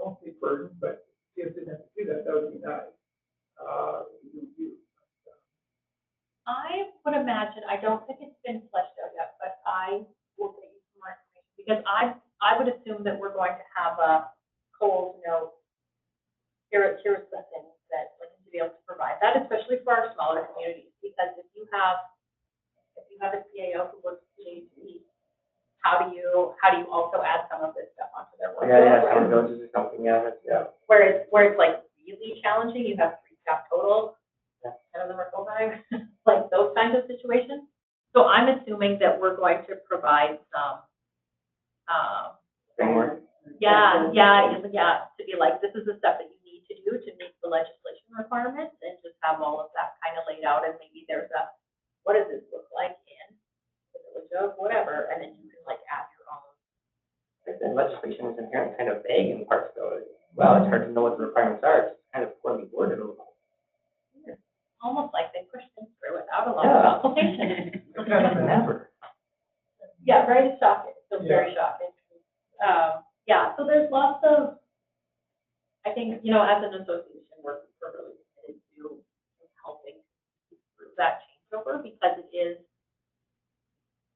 won't say burden, but if they have to do that, that would be nice. I would imagine, I don't think it's been fleshed out yet, but I will get you some more information, because I would assume that we're going to have a cold note. Here's the thing that, like, to be able to provide that, especially for our smaller communities, because if you have a CAO who works 2 days a week, how do you also add some of this stuff onto their work? Some villages or something, yeah. Where it's like really challenging, you have 3 staff total, 10 of them are full-time, like those kinds of situations. So I'm assuming that we're going to provide some, Framework. to be like, this is the stuff that you need to do to meet the legislation requirements, and just have all of that kind of laid out, and maybe there's what does this look like in the village of whatever, and then you can like add your own. The legislation is inherently kind of vague in parts, though. Well, it's hard to know what the requirements are. It's kind of poorly worded. Almost like they pushed things through without a lot of consultation. Never. Yeah, very shocking. Still very shocking. So there's lots of, I think, as an association, we're really committed to helping through that changeover, because it is,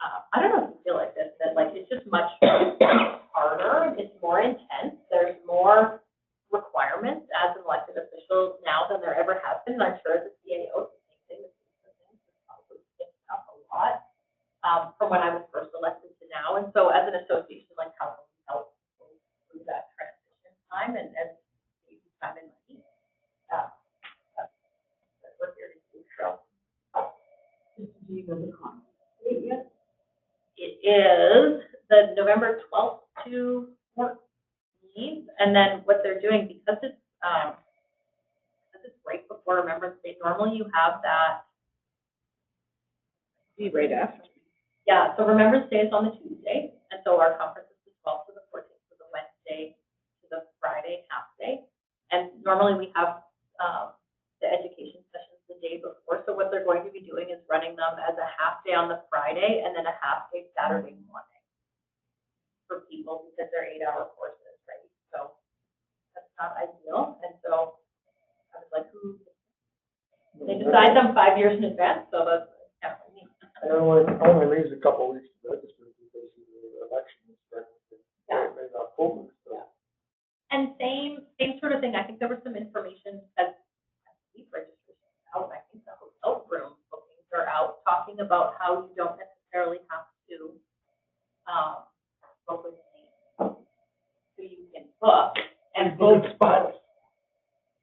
I don't know if you feel like this, that like it's just much harder, it's more intense, there's more requirements as an elected official now than there ever has been, and I'm sure the CAO is the same thing, probably picked up a lot from when I was first elected to now, and so as an association, like, how can we help through that transition time and save time and money? That's what we're here to do. So, Do you know the conference yet? it is the November 12th to 14th, and then what they're doing, because it's right before Remembrance Day, normally you have that. Be right after. Yeah, so Remembrance Day is on the Tuesday, and so our conference is the 12th to the 14th, so the Wednesday to the Friday half day. And normally we have the education sessions the day before, so what they're going to be doing is running them as a half day on the Friday and then a half day Saturday morning for people, because they're 8-hour courses, right? So that's not ideal, and so I was like, they decide them 5 years in advance, so that's kind of neat. And only leaves a couple of weeks to register because the election is maybe October. So. And same sort of thing. I think there was some information that registration out. I think the hotel room bookings are out, talking about how you don't necessarily have to book with me, so you can book and hold spots.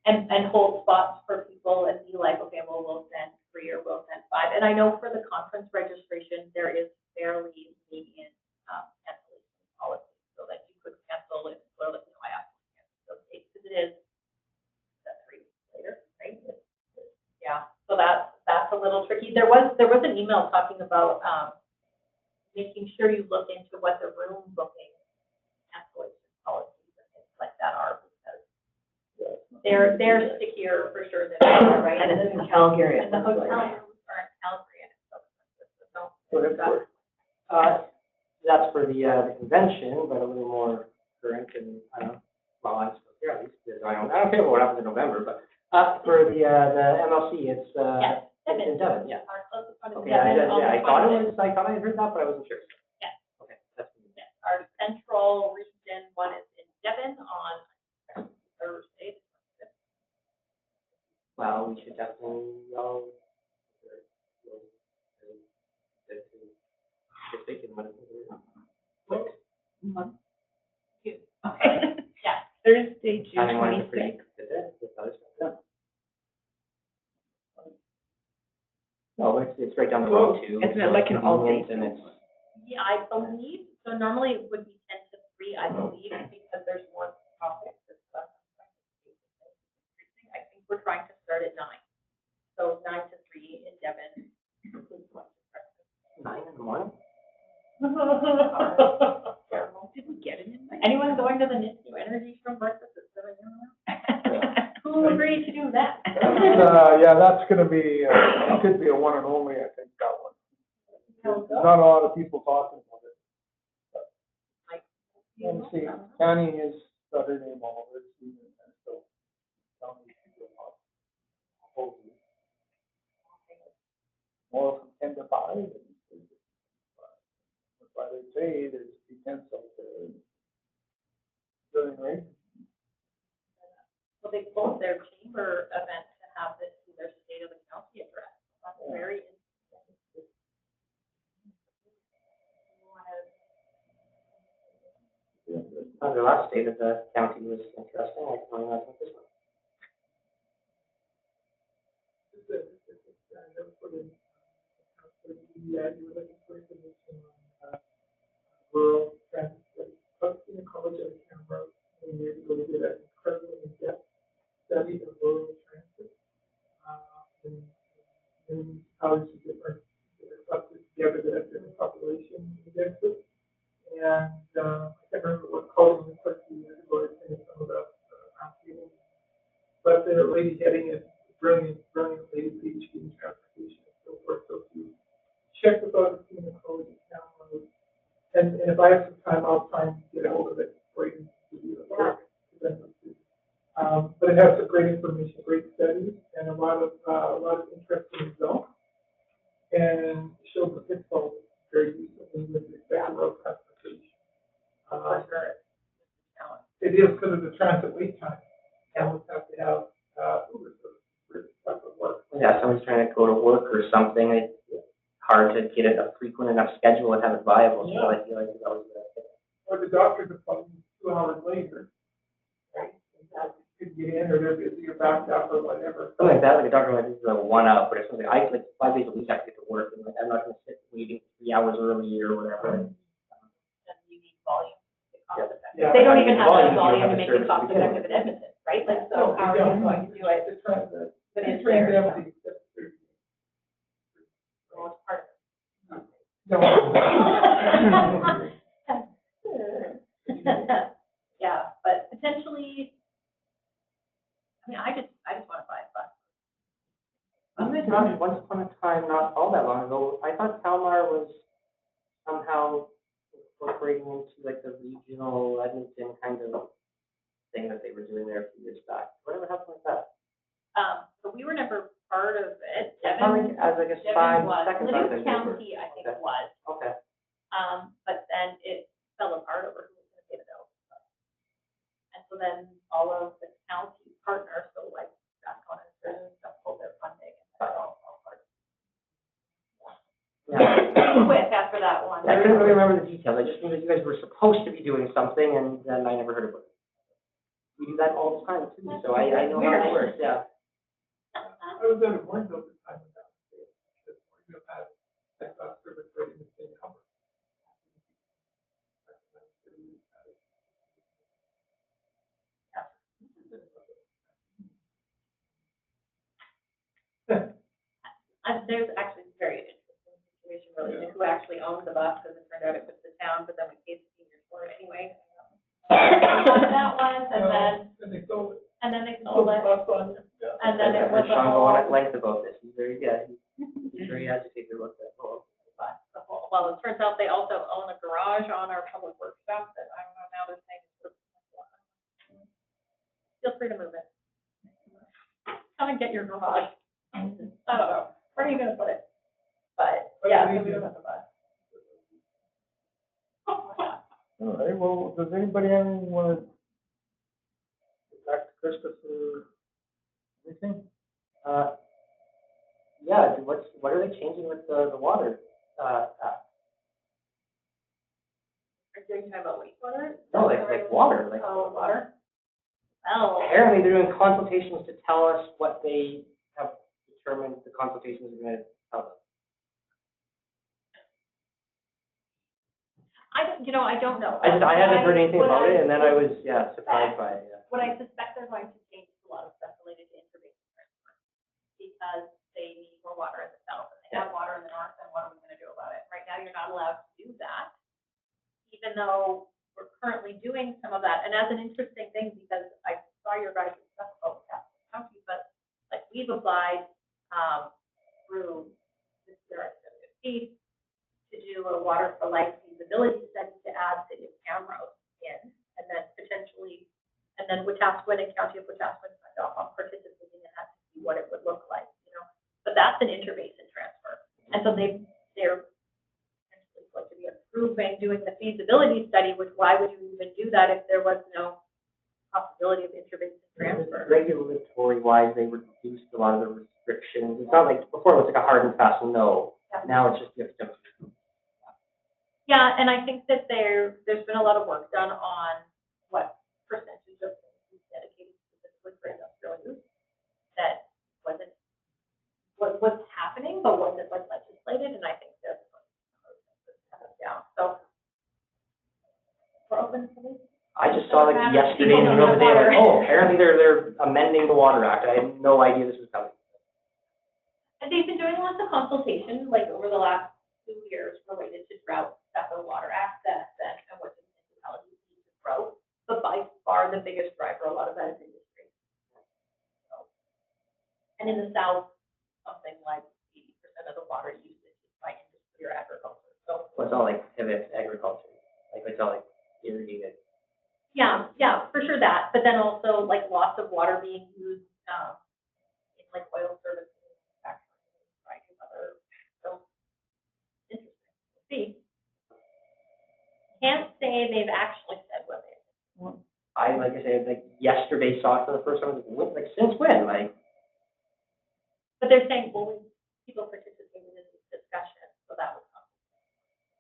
And hold spots for people and be like, okay, well, we'll send 3 or we'll send 5. And I know for the conference registration, there is fairly lenient cancellation policy, so that you could cancel if, well, you know, I asked to cancel those dates, because it is 3 weeks later, right? Yeah, so that's a little tricky. There was an email talking about making sure you look into what the room booking cancellation policies and things like that are, because they're stickier for sure than right? And it's in Calgary. And the hotel rooms are in Calgary, and it's so expensive. That's for the convention, but a little more current, and well, I'm still here at least, because I don't care what happens in November, but for the MLC, it's Yes, in Devon, yeah. Our closest one is Okay, Devon on the I thought 26th. I heard that, but I wasn't sure. Yes. Okay, that's good. Yes, our central region one is in Devon on Thursday. Well, we should definitely go. Okay. Yeah. Thursday, June 26th. No, it's right down the road too. Isn't it like an all-day? And it's, Yeah, I believe, so normally it would be 10 to 3, I believe, because there's more topics. I think we're trying to start at 9. So 9 to 3 in Devon. 9 in the morning? Didn't get it in my. Anyone going to the New Energy from breakfast at 7 a.m.? Who agreed to do that? Yeah, that's going to be, it could be a one and only, I think, that one. There's not a lot of people talking about it. Let me see, Connie has got her name all over more from 10 to 5. And that's why they say there's 2 tents out there. Doing right. Well, they closed their chamber event to have this in their state of the county address. That's very interesting. The last state of the county was interesting, I can only imagine this one. Yeah, you were looking for information on rural transit, in the college of Canberra, and we really did an incredible in-depth study of rural transit. And how it's different, up together that different population indexes. And I can't remember what college it was quite a few years ago, I attended some of the meetings. But the lady heading it, brilliant lady, PhD in transportation and so forth. So if you check with us in the college of Canberra, and if I have some time, I'll try and get a hold of it for you to do the work. But it has some great information, great studies, and a lot of interesting results. And shows the pitfalls very recently with respect to road transportation. It is because of the transit wait time. Camels have to have Uber service for work. Yeah, someone's trying to go to work or something, it's hard to get a frequent enough schedule and have it viable, so I feel like it's always Or the doctor's appointment 2 hours later, right? You could get in, or they're busy, or backed up, or whatever. something like that, like a doctor might do a 1 up, but if something, I like 5 days a week I have to get to work, and like, I'm not gonna sit waiting 3 hours early or whatever. And you need volume. Yeah. They don't even have Volume, enough you volume don't have to the make it service cost to begin effective in Edmonton, right? Like, so how are you going to do it? The transit, But it's it's there. empty. Well, it's part of it. No. Yeah, but potentially, I mean, I just want to buy a bus. Once upon a time, not all that long ago, I thought Kalmar was somehow incorporating into like the regional Edmonton kind of thing that they were doing there a few years back. Whatever happened with that? So we were never part of it. I thought like, as like a Devon was, second time Leduc they were. County, I think Okay. was, Okay. but then it fell apart over who was going to pay the bill. And so then all of the county partners, so like Gascon and stuff, pulled their funding and that all apart. Yeah. Quick after that one. I couldn't really remember the details. I just knew that you guys were supposed to be doing something, and then I never heard of it. We do that all the time too, so I know how it works. Yeah. I was at a point though, the time of that. You had that bus service right in the same number. There's actually a very interesting situation related to who actually owned the bus, because it turned out it was the town, but then we paid the seniors for it anyway. That one, and then they sold it. And then they sold it. And then it was a Sean go whole, on at length about this. He's very good. He's very agitated about that whole. well, it turns out they also own a garage on our public works stuff that I don't know, now they're saying. Feel free to move it. Come and get your garage. I don't know, where are you gonna put it? But, yeah, so we don't have the bus. All right, well, does anybody want to get back to Christmas or anything? Yeah, what are they changing with the water? Are you talking about wastewater? No, like water, like. Oh, water? Well. Apparently, they're doing consultations to tell us what they have determined the consultations are going to tell them. I don't know. I hadn't heard anything about it, and then I was, surprised by it, yeah. What I suspect they're going to change a lot of stuff related to interbasin transfer, because they need more water in the south, and they have water in the north, and what are we gonna do about it? Right now, you're not allowed to do that, even though we're currently doing some of that, and as an interesting thing, because I saw your guys' stuff about Castle County, but like we've applied, through this RSWC to do a water for life feasibility study to add city of Camrose in, and then potentially, and then Wetaskiwin and County of Wetaskiwin signed off on participating in that to see what it would look like, But that's an interbasin transfer. And so they're essentially going to be approving doing the feasibility study, which why would you even do that if there was no possibility of intravenous transfer? Regulatory wise, they reduced a lot of the restrictions. It's not like, before it was like a hard and fast no. Yeah. Now it's just, you have to. Yeah, and I think that there's been a lot of work done on what percentage of things is dedicated specifically for industrial use that wasn't, was happening, but wasn't like legislated, and I think that's down. So we're open to this. I just saw like yesterday in the middle of the day, like, oh, apparently they're amending the Water Act. I had no idea this was coming. And they've been doing lots of consultation, like over the last 2 years, related to drought, better water access, and what the municipalities need to grow. But by far the biggest driver, a lot of that is industry. So, and in the south, something like 80% of the water usage is by industry or agriculture. So It's all like pivot agriculture. Like it's all like irrigated. yeah, for sure that. But then also like lots of water being used in like oil services, manufacturing, right, and other. So interesting. We'll see. Can't say they've actually said what they. Like I said, like yesterday saw it for the first time. Like since when? Like But they're saying, well, people participated in this discussion, so that was.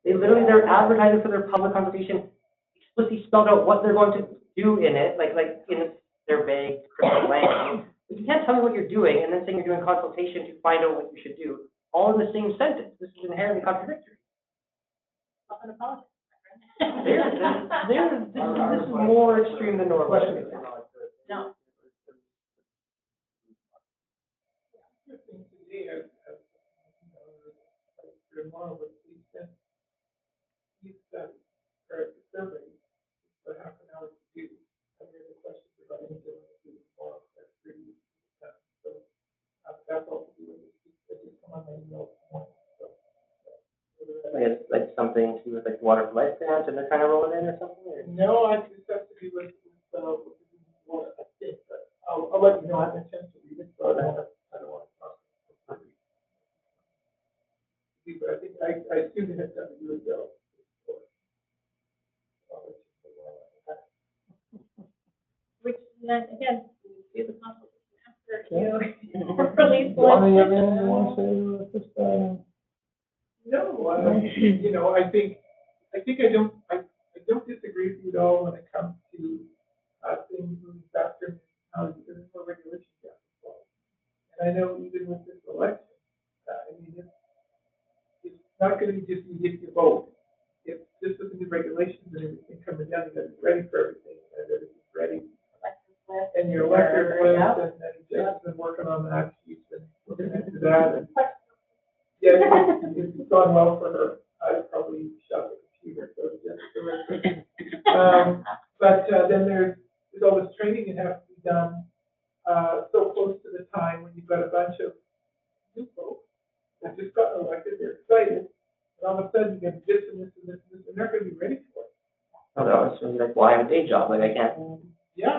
they're advertising for their public consultation, explicitly spelled out what they're going to do in it, like in their vague cryptic language. But you can't tell me what you're doing and then saying you're doing consultation to find out what you should do, all in the same sentence. This is inherently contradictory. Up an apology. This is more extreme than normal. No. Good thing today, as you know, like tomorrow with these studies, or survey, for half an hour to do. And then the questions about anything to do tomorrow, that's pretty. So that's all to do with this. Just come on my email tomorrow. So. Like something to do with like water for life grants and they're trying to roll it in or something? Or? No, I just have to do with what I think, but I'll let you know. I haven't had a chance to read it, so I don't want to talk. But I think I assume it has something to do with the. Which then again, do the consultation after you release. Bonnie, you have anything you want to say at this time? No, you know, I don't disagree with you at all when it comes to things moving faster. There's more regulations out there. And I know even with this election, I mean, it's not going to be just you get your vote. If this is the regulations and everything coming down, you got to be ready for everything, and everything's ready. And your electric plans, and Jeff's been working on that. She's been looking into that. And, yeah, it's gone well for her. I probably shot the computer, so Jeff's the but then there's all this training that has to be done so close to the time when you've got a bunch of new folks that just got elected, they're excited, and all of a sudden you get this and this and this and this, and they're going to be ready for it. Oh, no, it's like, well, I have a day job, like I can't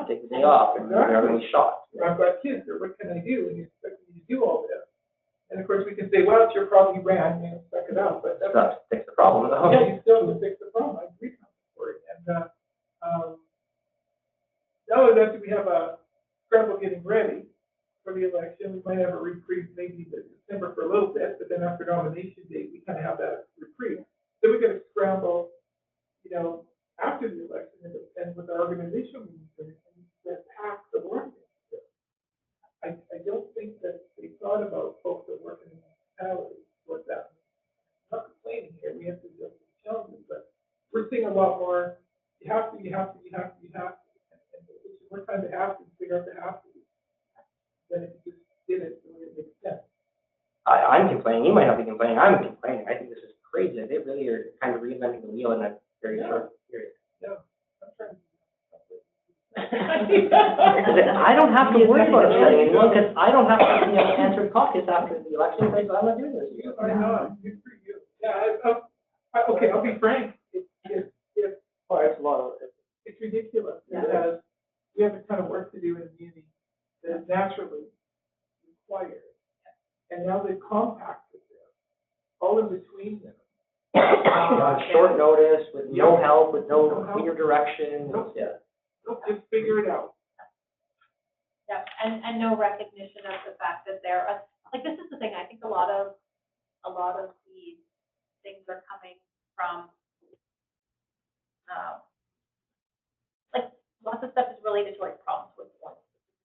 take the day off, and they're going to be shocked. I've got kids, or what can I do? And you expect me to do all this. And of course, we can say, well, it's your problem, you ran, you know, suck it out. But that's Sucks, fix the problem, though. yeah, you still have to fix the problem. I agree for it. And now that we have a scramble getting ready for the election, we might have a reprieve maybe in December for a little bit, but then after nomination day, we kind of have that reprieve. Then we got to scramble, you know, after the election and with our organization meetings and pack the work. I don't think that they thought about folks that work in the municipality what that means. I'm not complaining here, we have to deal with the challenges, but we're seeing a lot more, you have to. And it's more time to have to figure out the have to than if you just did it the way it makes sense. I'm complaining, you might not be complaining, I'm complaining. I think this is crazy. They really are kind of reinventing the wheel in a very short period. Yeah, I'm trying to. I don't have to worry about upsetting anyone because I don't have to answer caucus after the election because I'm not doing this. I know, good for you. Yeah, okay, I'll be frank. It's It's a lot of, it's ridiculous because we have a ton of work to do in the meeting that is naturally required. And now they've compacted this all in between them. On short notice, with no help, with no No help. clear direction, Nope. yeah. Nope, just figure it out. Yeah, and no recognition of the fact that they're, like, this is the thing, I think a lot of these things are coming from, like, lots of stuff is related to like problems with one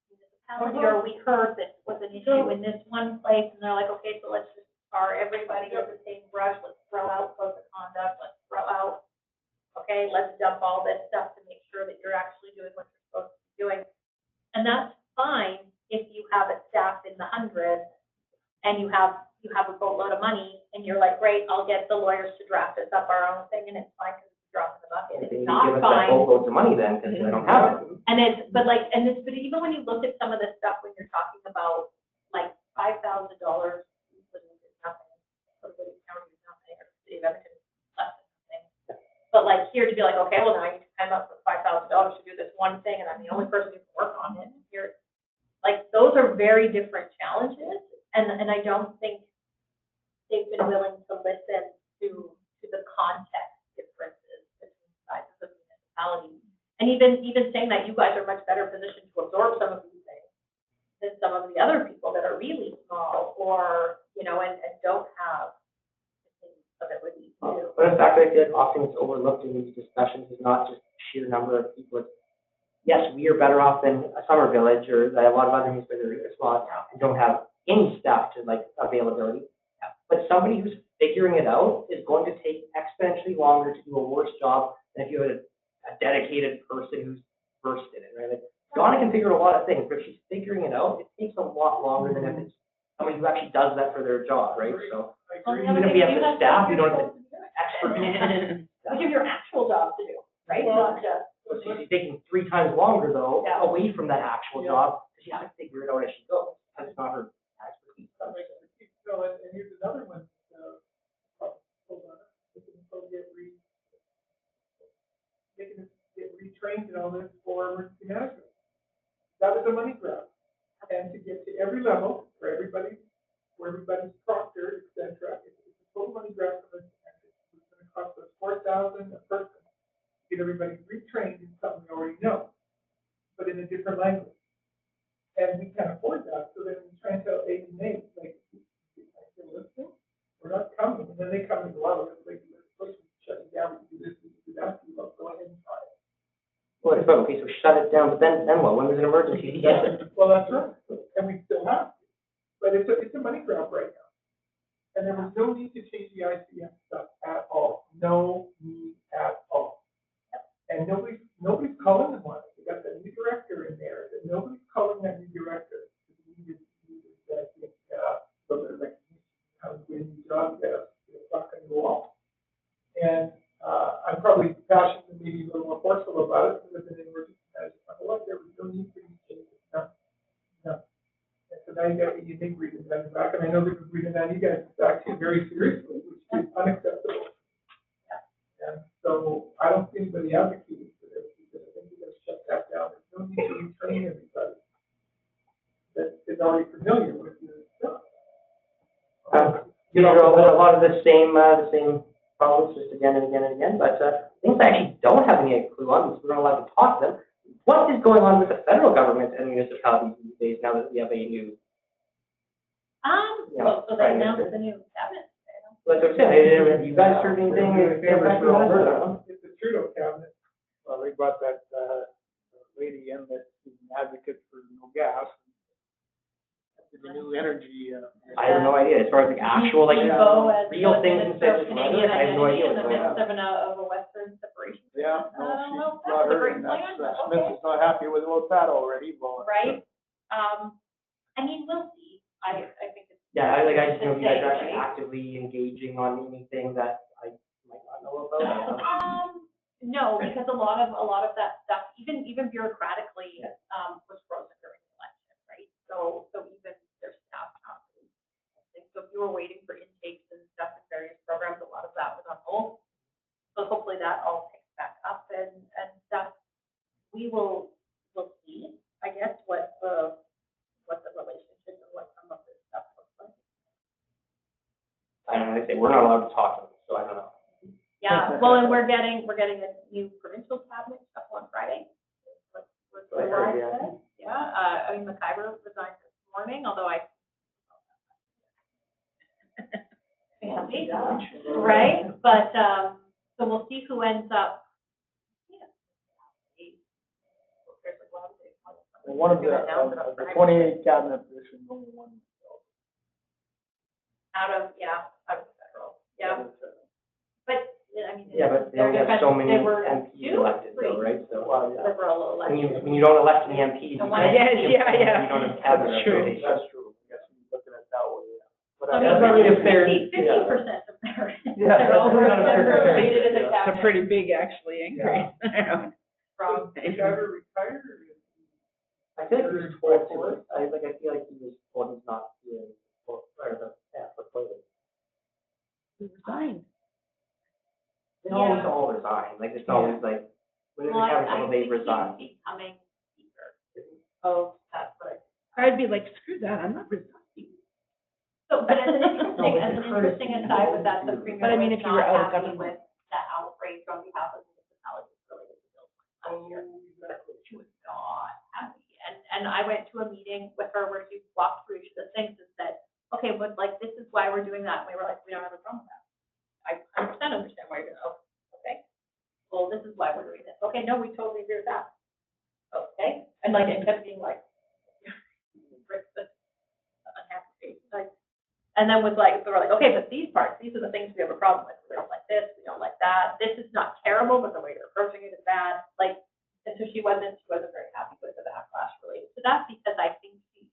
municipality, or we heard that was an issue in this one place, and they're like, okay, so let's just tar everybody with the same brush, let's throw out code of conduct, let's throw out, okay, let's dump all this stuff to make sure that you're actually doing what you're supposed to be doing. And that's fine if you have a staff in the hundreds and you have a boatload of money and you're like, great, I'll get the lawyers to draft us up our own thing and it's fine because it's a drop in the bucket. They It's need to not give us that fine. boatloads of money then, because they don't have it. And but even when you look at some of this stuff, when you're talking about like $5,000, nothing, everybody's county is nothing, or the city of Edmonton is less than nothing. But like here to be like, okay, well now I need to come up with $5,000 to do this one thing, and I'm the only person who can work on it. Here, like those are very different challenges, and I don't think they've been willing to listen to the context differences between sizes of municipalities. And even saying that you guys are much better positioned to absorb some of these things than some of the other people that are really small or, you know, and don't have the same ability to. But in fact, I feel like often it's overlooked in these discussions is not just sheer number of people. It's, yes, we are better off than a summer village or a lot of other municipalities that are small and don't have any staff to like availability. But somebody who's figuring it out is going to take exponentially longer to do a worse job than if you had a dedicated person who's versed in it, right? Like, Donna can figure a lot of things, but if she's figuring it out, it takes a lot longer than if it's somebody who actually does that for their job, right? So even if we have the staff, we don't have the expertise. Which is your actual job to do, right? Well, Not just. So she's taking 3 times longer though, Yeah. away from that actual Yeah. job, because she has to figure it out as she goes. That's not her expertise. So, and here's another one, hold on, they can still get retrained and all this for emergency management. That was a money grab. And to get to every level, for everybody's proctor, et cetera, it's a total money grab for emergency management. It's gonna cost us $4,000 a person to get everybody retrained in something we already know, but in a different language. And we can't afford that, so then we try and tell 8 and 8, like, you're listening, we're not coming, and then they come and go out, it's like, let's shut it down, we can do this, we can do that, we will go ahead and try it. Well, it's like, okay, so shut it down, but then what? When there's an emergency, Well, that's right, and we still have to, but it's a money grab right now. And there was no need to change the ICF stuff at all, no need at all. And nobody's calling them on it, we got the new director in there, and nobody's calling that new director. So they're like, how to get a new job, get a fuck on the wall. And I'm probably passionate, maybe a little more forceful about it, because in emergency management, like, there was no need for these changes, no. And so now you think reading that back, and I know they've been reading that, you guys back too, very seriously, which is unacceptable. And so I don't see anybody advocating for this, because I think we gotta shut that down. There's no need to retrain everybody that is already familiar with your stuff. You know, a lot of the same problems just again and again and again, but things I actually don't have any clue on, because we're not allowed to talk to them. What is going on with the federal government and municipalities these days now that we have a new? So they announced the new cabinet. Like I said, have you guys heard anything? It's the Trudeau cabinet. Well, they brought that, lady in that's an advocate for no gas. The new energy, I have no idea, as far as like actual, like, real things instead of just Canadian I have no idea identity what's in the going on. midst of a Western separation. yeah, I don't know if no, that she's brought was a her, great and plan, but Smith okay. is not happy with that already, well. Right? I mean, we'll see. I think it's. Yeah, I just know if you guys are Right? actually actively engaging on anything that I might not know about. No, because a lot of that stuff, even bureaucratically, was frozen during the election, right? So even their staff not really. So if you were waiting for intakes and stuff in various programs, a lot of that was on hold. So hopefully that all picks back up and stuff. We'll see, I guess, what the relationship and what some of this stuff looks like. I don't know, we're not allowed to talk to them, so I don't know. Yeah, well, and we're getting a new provincial cabinet stuff on Friday. I heard, yeah. Yeah, I mean, McIver resigned this morning, although fancy, right? But, so we'll see who ends up. One of the 28 cabinet positions, only one. Out of federal, yeah. But, I mean. Yeah, but they only have so many there were MPs two, elected though, three right? So, liberal elections. when you don't elect any MPs, you The one- can't- Yeah. you don't have cabinet representation. That's true. Yes, looking at that way, yeah. But I I mean, if they're- 50% of their, Yeah. they're all represented in the Yeah. It's a cabinet. pretty big, actually, increase. From, Did you ever retire? I feel like he was told to, I feel like he was told he's not doing, or the, He resigned. They always all resign, like, it's always like, when well, they're having I trouble, they think resign. he's becoming speaker. Oh, that's what. I'd be like, screw that, I'm not resigning. So, but as an No, but it's interesting courtesy. aside with that, the premier But I mean, was if you were not out of happy government. with the outrage on behalf of municipalities related to bills last year. She was not happy. And I went to a meeting with her where she walked through each of the things and said, okay, but like, this is why we're doing that. And we were like, we don't have a problem with that. I understand why you're doing that. Okay. Well, this is why we're doing this. Okay, no, we totally agree with that. Okay. And like, it kept being like, unhappy face. Like, and then was like, so we're like, okay, but these parts, these are the things we have a problem with. We don't like this, we don't like that. This is not terrible, but the way you're approaching it is bad. Like, and so she wasn't very happy with the backlash related to that because I think the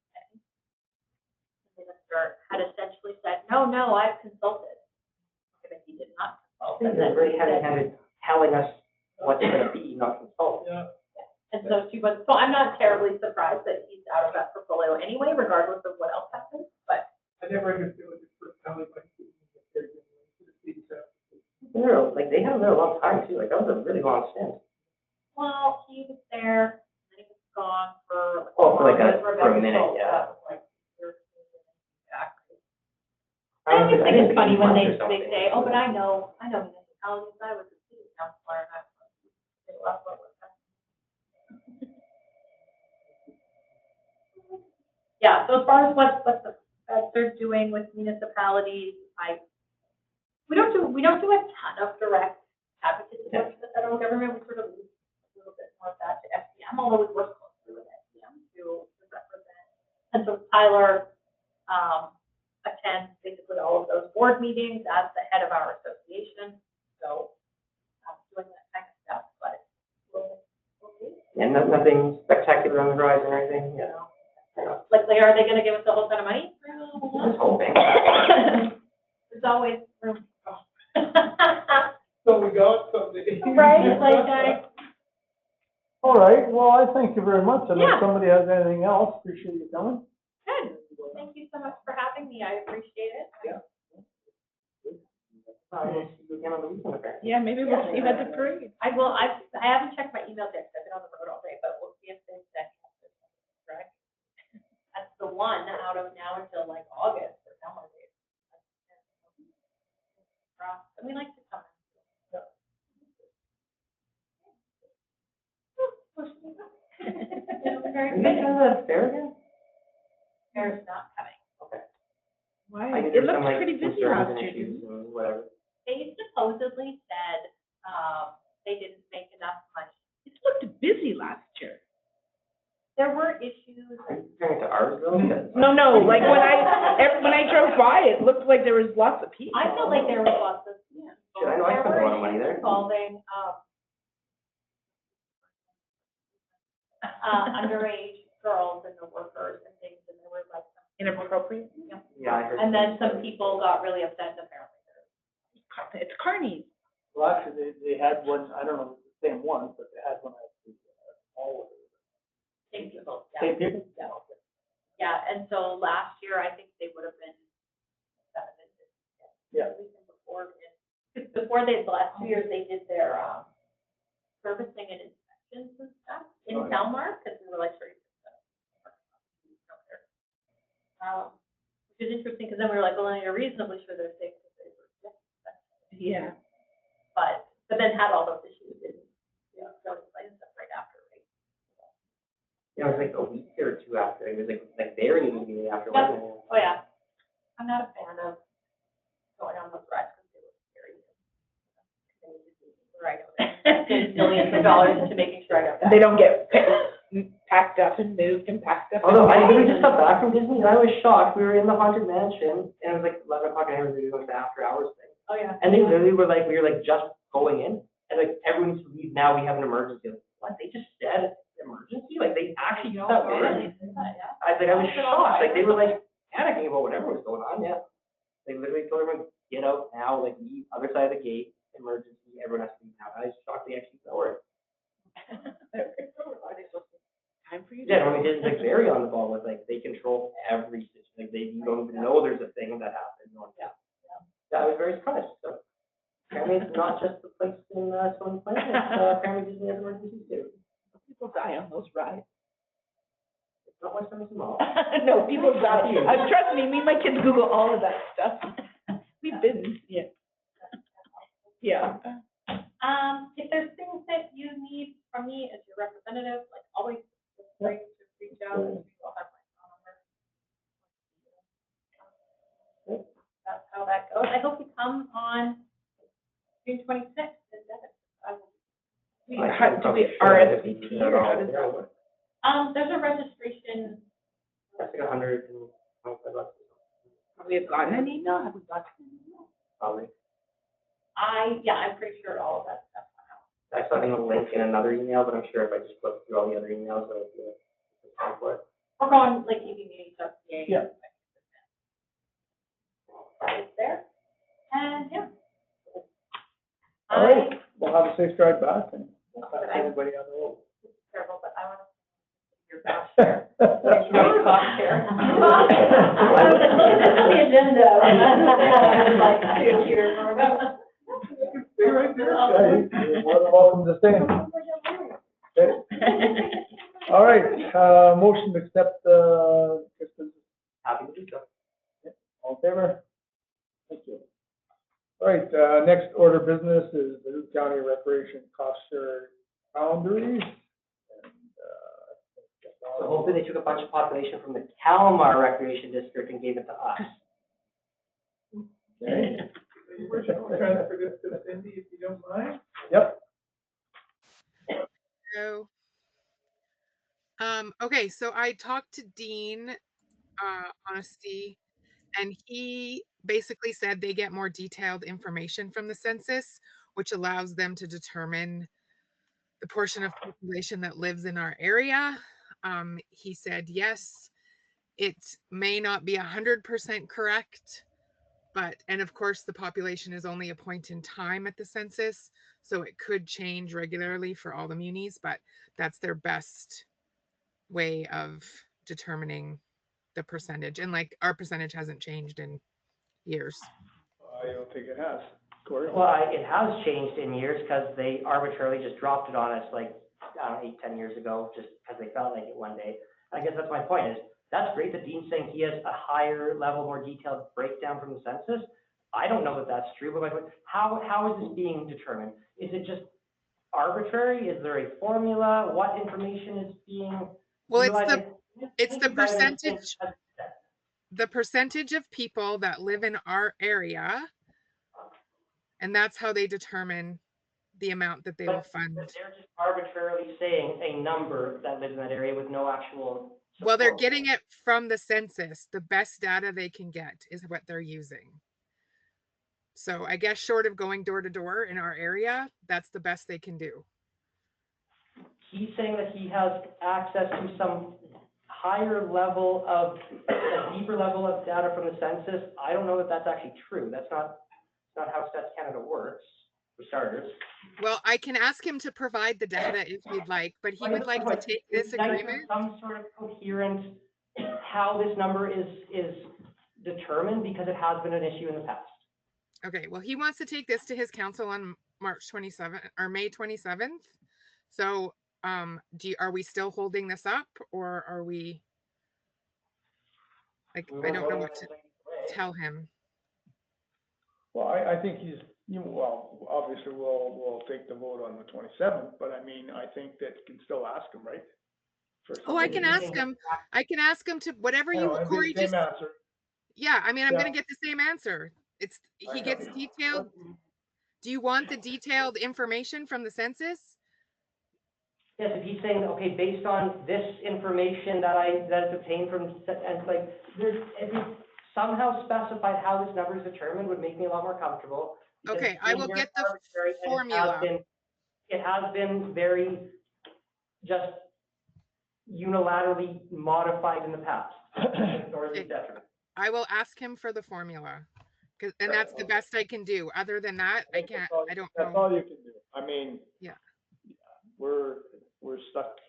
minister had essentially said, no, I've consulted. Okay, but he did not consult. I think they're very heavy-handed telling us what's gonna be, not consult. Yeah. And so she was, so I'm not terribly surprised that he's out of that portfolio anyway, regardless of what else happens, but. I never understood what his personality was. Like, they haven't been a long time too, like, that was a really long stint. Well, he was there, and then he was gone for. Oh, for like for a minute, Rebecca yeah. Schultz, like, exactly. I I think think it's funny when months they or something. say, oh, but I know municipalities, I was a city councilor, and I did a lot of work with them. Yeah, so as far as what the feds are doing with municipalities, we don't do a ton of direct advocacy work for the federal government. We sort of leave a little bit more of that to FDM, although we work closely with FDM to represent. And so Tyler attends basically all of those board meetings as the head of our association. So doing that kind of stuff, but we'll see. And nothing spectacular on the horizon or anything, yeah. Like, are they going to give us a whole ton of money? Just hoping. There's always room. So we got something. Right, like, All right, well, I thank you very much. Yeah. Unless somebody has anything else, appreciate you coming. good. Thank you so much for having me. I appreciate it. Yeah. We'll see you again on the weekend, apparently. Yeah, maybe we'll see you at the parade. I will, I haven't checked my email yet, 'cause I've been on the road all day, but we'll see if there's that. Right? That's the one out of now until like August or summer days. And we like to come. Very Are you guys good. going to the fair again? There's not coming. Okay. Why? I think It there's some, looked like, pretty busy concerns last and year. issues and whatever. They supposedly said, they didn't make enough money. It looked busy last year. There were issues. Are you going to ours though? No, like when I drove by, it looked like there was lots of people. I felt like there was lots of, Shit, I know I spent a lot of money there. Involving, underage girls and the workers and things, and there were like some. Inappropriate. Yeah, I heard. And then some people got really upset apparently. It's carnies. Well, actually, they had one, I don't know if it's the same one, but they had one at the, all of it. Same people, yeah. Same people? Yeah. Yeah, and so last year, I think they would have been, Yeah. before the last 2 years, they did their, servicing and inspections and stuff in Oh, yeah. Delmar, because we were like, sure. Which is interesting, because then we were like, well, you're reasonably sure they're safe, because they were Yeah. but then had all those issues in, Jones Place and stuff right after, right? Yeah, it was like a week or two after, it was like very immediately after, Yeah. wasn't it? Oh, yeah. I'm not a fan of going on those rides because they were scary. Right. Millions of dollars into making sure I got And back. they don't get packed up and moved and packed up. Although I and literally just got back from Disney and I was shocked. We were in the Haunted Mansion and it was like 11 o'clock and everybody was doing the after hours thing. Oh, yeah. And they literally were like, we were like just going in and like everyone needs to leave now. We have an emergency. Like, what? They just said emergency? Like they actually used that word? Yeah. I was shocked. Like they were like panicking about whatever was going on. Yeah. They literally told everyone, get out now, like leave other side of the gate, emergency, everyone has to leave now. I was shocked they actually know it. Time for you. Yeah, and we did like very on the ball with like they control every situation. Like you don't even know there's a thing that happened. Yeah. I was very surprised. So apparently it's not just the place in Stony Plain, it's apparently Disney has emergencies too. People die on those rides. It's not West Edmonton Mall. No, people die. Trust me, me and my kids Google all of that stuff. We've been, yeah. Yeah. If there's things that you need from me as your representative, like always, feel free to reach out and we'll have my phone number. That's how that goes. I hope you come on June 26th. How do we RSVP or how does that work? There's a registration. That's like $125. Have we gotten an email? Have we gotten an email? Probably. I'm pretty sure all of that stuff went out. I saw a link in another email, but I'm sure if I just flip through all the other emails, it'll be a time for it. We're going like EVA. Yeah. It's there. And yeah. All right, we'll have a safe drive back and we'll pass everybody on the road. Terrible, but I want to your boss chair. That's Your boss chair. The agenda. Like, here. Stay right there. Yeah, you're more than welcome to stay. Okay. All right, motion to accept, Happy to do so. all in favor? Thank you. All right, next order of business is the Newton County Recreation Cost Share Boundaries. So hopefully they took a bunch of population from the Kalmar Recreation District and gave it to us. Okay. We're just gonna transfer this to Cindy, if you don't mind. Yep. So, okay, so I talked to Dean, Honesty, and he basically said they get more detailed information from the census, which allows them to determine the portion of population that lives in our area. He said, yes, it may not be 100% correct, and of course the population is only a point in time at the census, so it could change regularly for all the munis, but that's their best way of determining the percentage. And like our percentage hasn't changed in years. I don't think it has. Corey? Well, it has changed in years because they arbitrarily just dropped it on us like, 8-10 years ago, just because they felt like it one day. I guess that's my point is, that's great that Dean's saying he has a higher level, more detailed breakdown from the census. I don't know that that's true, but how is this being determined? Is it just arbitrary? Is there a formula? What information is being? Well, utilized? it's the percentage of people that live in our area, and that's how they determine the amount that they will fund. But they're just arbitrarily saying a number that lives in that area with no actual support. Well, they're getting it from the census. The best data they can get is what they're using. So I guess short of going door to door in our area, that's the best they can do. He's saying that he has access to some higher level of, a deeper level of data from the census. I don't know that that's actually true. That's not how Stats Canada works, for starters. Well, I can ask him to provide the data if you'd like, but he would like to take this agreement. Some sort of coherent how this number is determined, because it has been an issue in the past. Okay, well, he wants to take this to his council on March 27th or May 27th. So are we still holding this up, or are we, like, I don't know what to tell him. Well, I think he's Well, obviously, we'll take the vote on the 27th, but I mean, I think that you can still ask him, right? For Oh, I something. can ask him. I can ask him to whatever I you, know, it'd be Corey, the same just, answer. yeah, I mean, I'm Yeah. gonna get the same answer. It's, I he know. gets detailed. Do you want the detailed information from the census? Yes, if he's saying, okay, based on this information that is obtained from, and like, if he somehow specified how this number is determined would make me a lot more comfortable. because Okay, I being will very get the arbitrary, and formula. It has been very just unilaterally modified in the past. Or the Okay. detriment. I will ask him for the formula. And that's the best I can do. Other than that, I can't, I don't That's know. all you can do. I mean. Yeah. We're stuck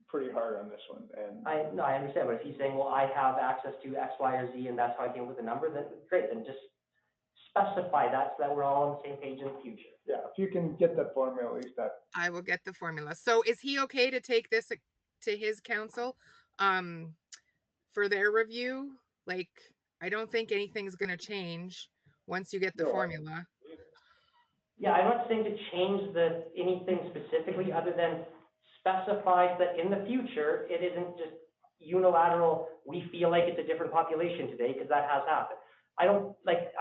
pretty hard on this one, and. No, I understand, but if he's saying, well, I have access to X, Y, or Z, and that's how I came up with the number, then great, then just specify that so that we're all on the same page in the future. Yeah, if you can get that formula, at least that. I will get the formula. So is he okay to take this to his council for their review? Like, I don't think anything's gonna change once you get the No. formula. Yeah, I'm not saying to change anything specifically, other than specify that in the future, it isn't just unilateral, we feel like it's a different population today, because that has happened. I'm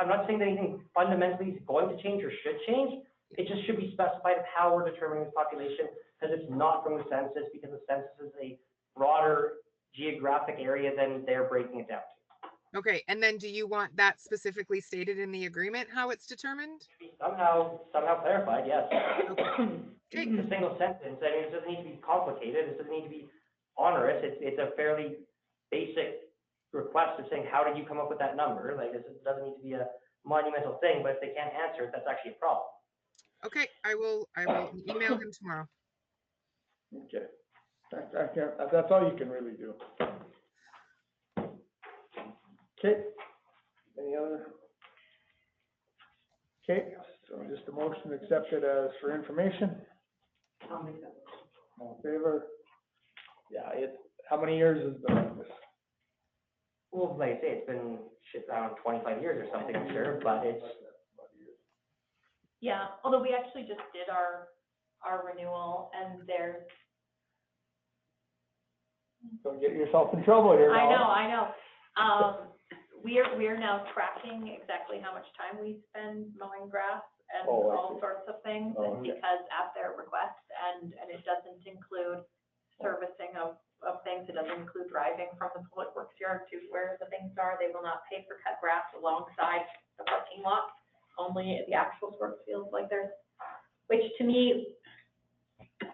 not saying that anything fundamentally is going to change or should change. It just should be specified of how we're determining this population, because it's not from the census, because the census is a broader geographic area than they're breaking it down to. Okay, and then do you want that specifically stated in the agreement, how it's determined? Somehow clarified, yes. Okay. It's a single sentence. I mean, it doesn't need to be complicated. It doesn't need to be onerous. It's a fairly basic request of saying, how did you come up with that number? Like, it doesn't need to be a monumental thing, but if they can't answer it, that's actually a problem. Okay, I will email him tomorrow. Okay. That's all you can really do. Okay. Any other? Okay, so just a motion accepted as for information. I'll make that. All in favor? Yeah, how many years has been like this? Well, like I say, it's been around 25 years or something, I'm sure, but it's. Yeah, although we actually just did our renewal, and there's, Don't get yourself in trouble here now. I know. We are now tracking exactly how much time we spend mowing grass and Oh, I all see. sorts of things, Oh, okay. because at their request, and it doesn't include servicing of things. It doesn't include driving from the public works yard to where the things are. They will not pay for cut grass alongside the parking lot, only the actual sports fields like theirs, which to me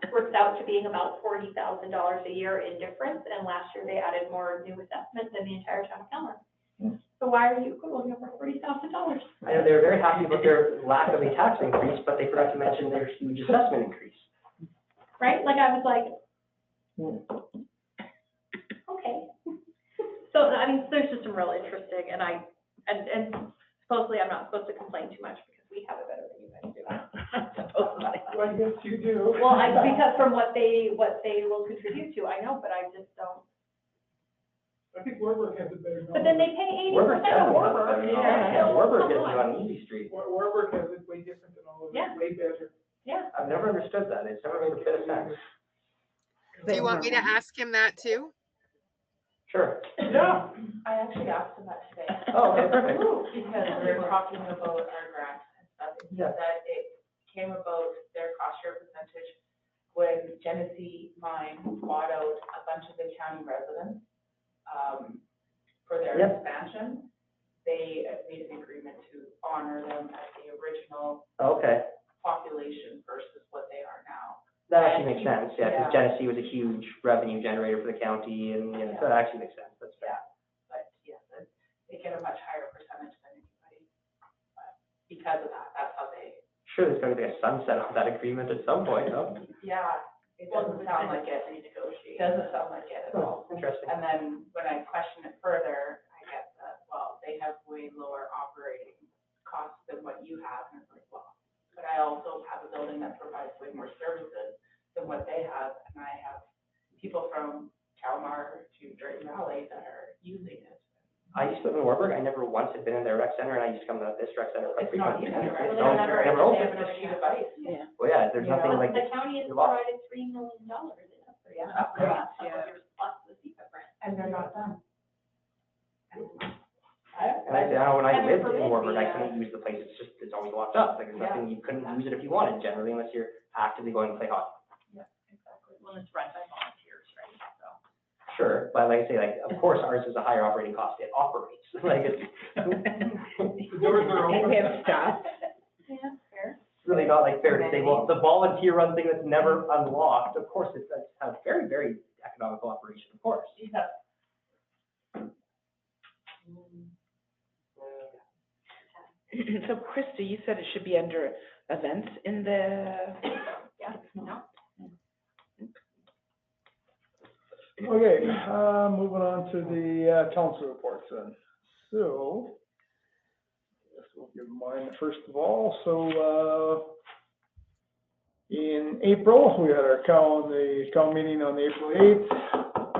works out to being about $40,000 a year in difference. And last year they added more new assessment than the entire town of Calmar. So why are you quibbling over $40,000? I know they were very happy with their lack of a tax increase, but they forgot to mention their huge assessment increase. Right? Like, I was like, okay. So, I mean, there's just some real interesting, and supposedly I'm not supposed to complain too much because we have it better than you guys do. Well, I guess you do. Well, because from what they will contribute to, I know, but I just don't. I think Warburg has a better number. But then they pay 80% of Warburg. Yeah, Warburg is Come on Easy Street. Warburg has it way different than all of it, Yeah. way better. Yeah. I've never understood that. It's never made a bit of sense. Do you want me to ask him that too? Sure. Yeah. I actually asked him that today. Oh, okay, perfect. Because we were talking about our grants and stuff, and he Yeah. said it came about their cost share percentage when Genesee Mine bought out a bunch of the county residents, for their Yep. expansion. They made an agreement to honor them at the original Okay, population versus what they are now. that actually makes sense, yeah, Yeah. because Genesee was a huge revenue generator for the county, and, yeah, so that actually makes sense, that's fair. Yeah, but yes, they get a much higher percentage than anybody, but because of that, that's how they. Sure, there's gonna be a sunset on that agreement at some point, though. Yeah, it doesn't sound like it. It doesn't sound like it at all. Oh, interesting. And then when I question it further, I get that, well, they have way lower operating costs than what you have. And it's like, well, but I also have a building that provides way more services than what they have. And I have people from Calmar to Drayton Valley that are using it. I used to live in in Warburg, I never once had been in their rec center, and I used to come to this rec center quite It's not frequently. even, It's they always- never, they never they open. have another device. Yeah. Well, yeah, there's nothing like. The county has provided $3 million in upgrades, plus the CPAP grant. And they're not done. And I know when I And they're lived in forbidden, Warburg, I yeah. couldn't use the place, it's always locked up, like, there's nothing, you couldn't use it if you wanted generally unless you're actively going to play hockey. Yeah, exactly. Well, it's run by volunteers, right, so. Sure, but like I say, like, of course ours is a higher operating cost, it operates, like, it's The doors are And we open. have staff. Yeah, fair. really not like fair to say, well, it's a volunteer run thing that's never unlocked, of course, it's a very, very economical operation, of course. Yeah. So Krista, you said it should be under events in the. Yeah, no. Okay, moving on to the, council reports then. So, I guess we'll give mine first of all. So, in April, we had our cow meeting on April 8th.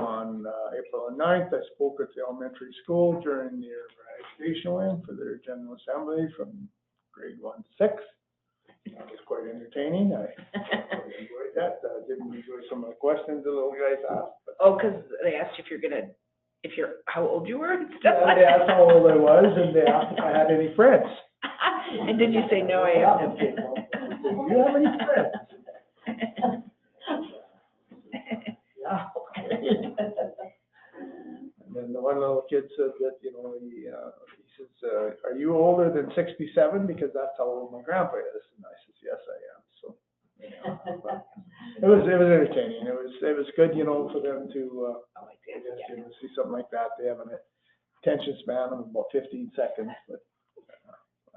On, April 9th, I spoke at the elementary school during their educational end for their general assembly from grade 1 to 6. That was quite entertaining. I really enjoyed that. Didn't enjoy some of the questions the little guys asked, but Oh, because they asked you how old you were and stuff. yeah, they asked how old I was, and they asked if I had any friends. And did you say, no, I have no kids? Do you have any friends? Yeah, okay. And then the one little kid said that, you know, he says, are you older than 67? Because that's how old my grandpa is. And I says, yes, I am. So, you know, but it was entertaining. It was good, you know, for them to, Oh, I I did, guess, yeah. you know, see something like that. They have an attention span of about 15 seconds, but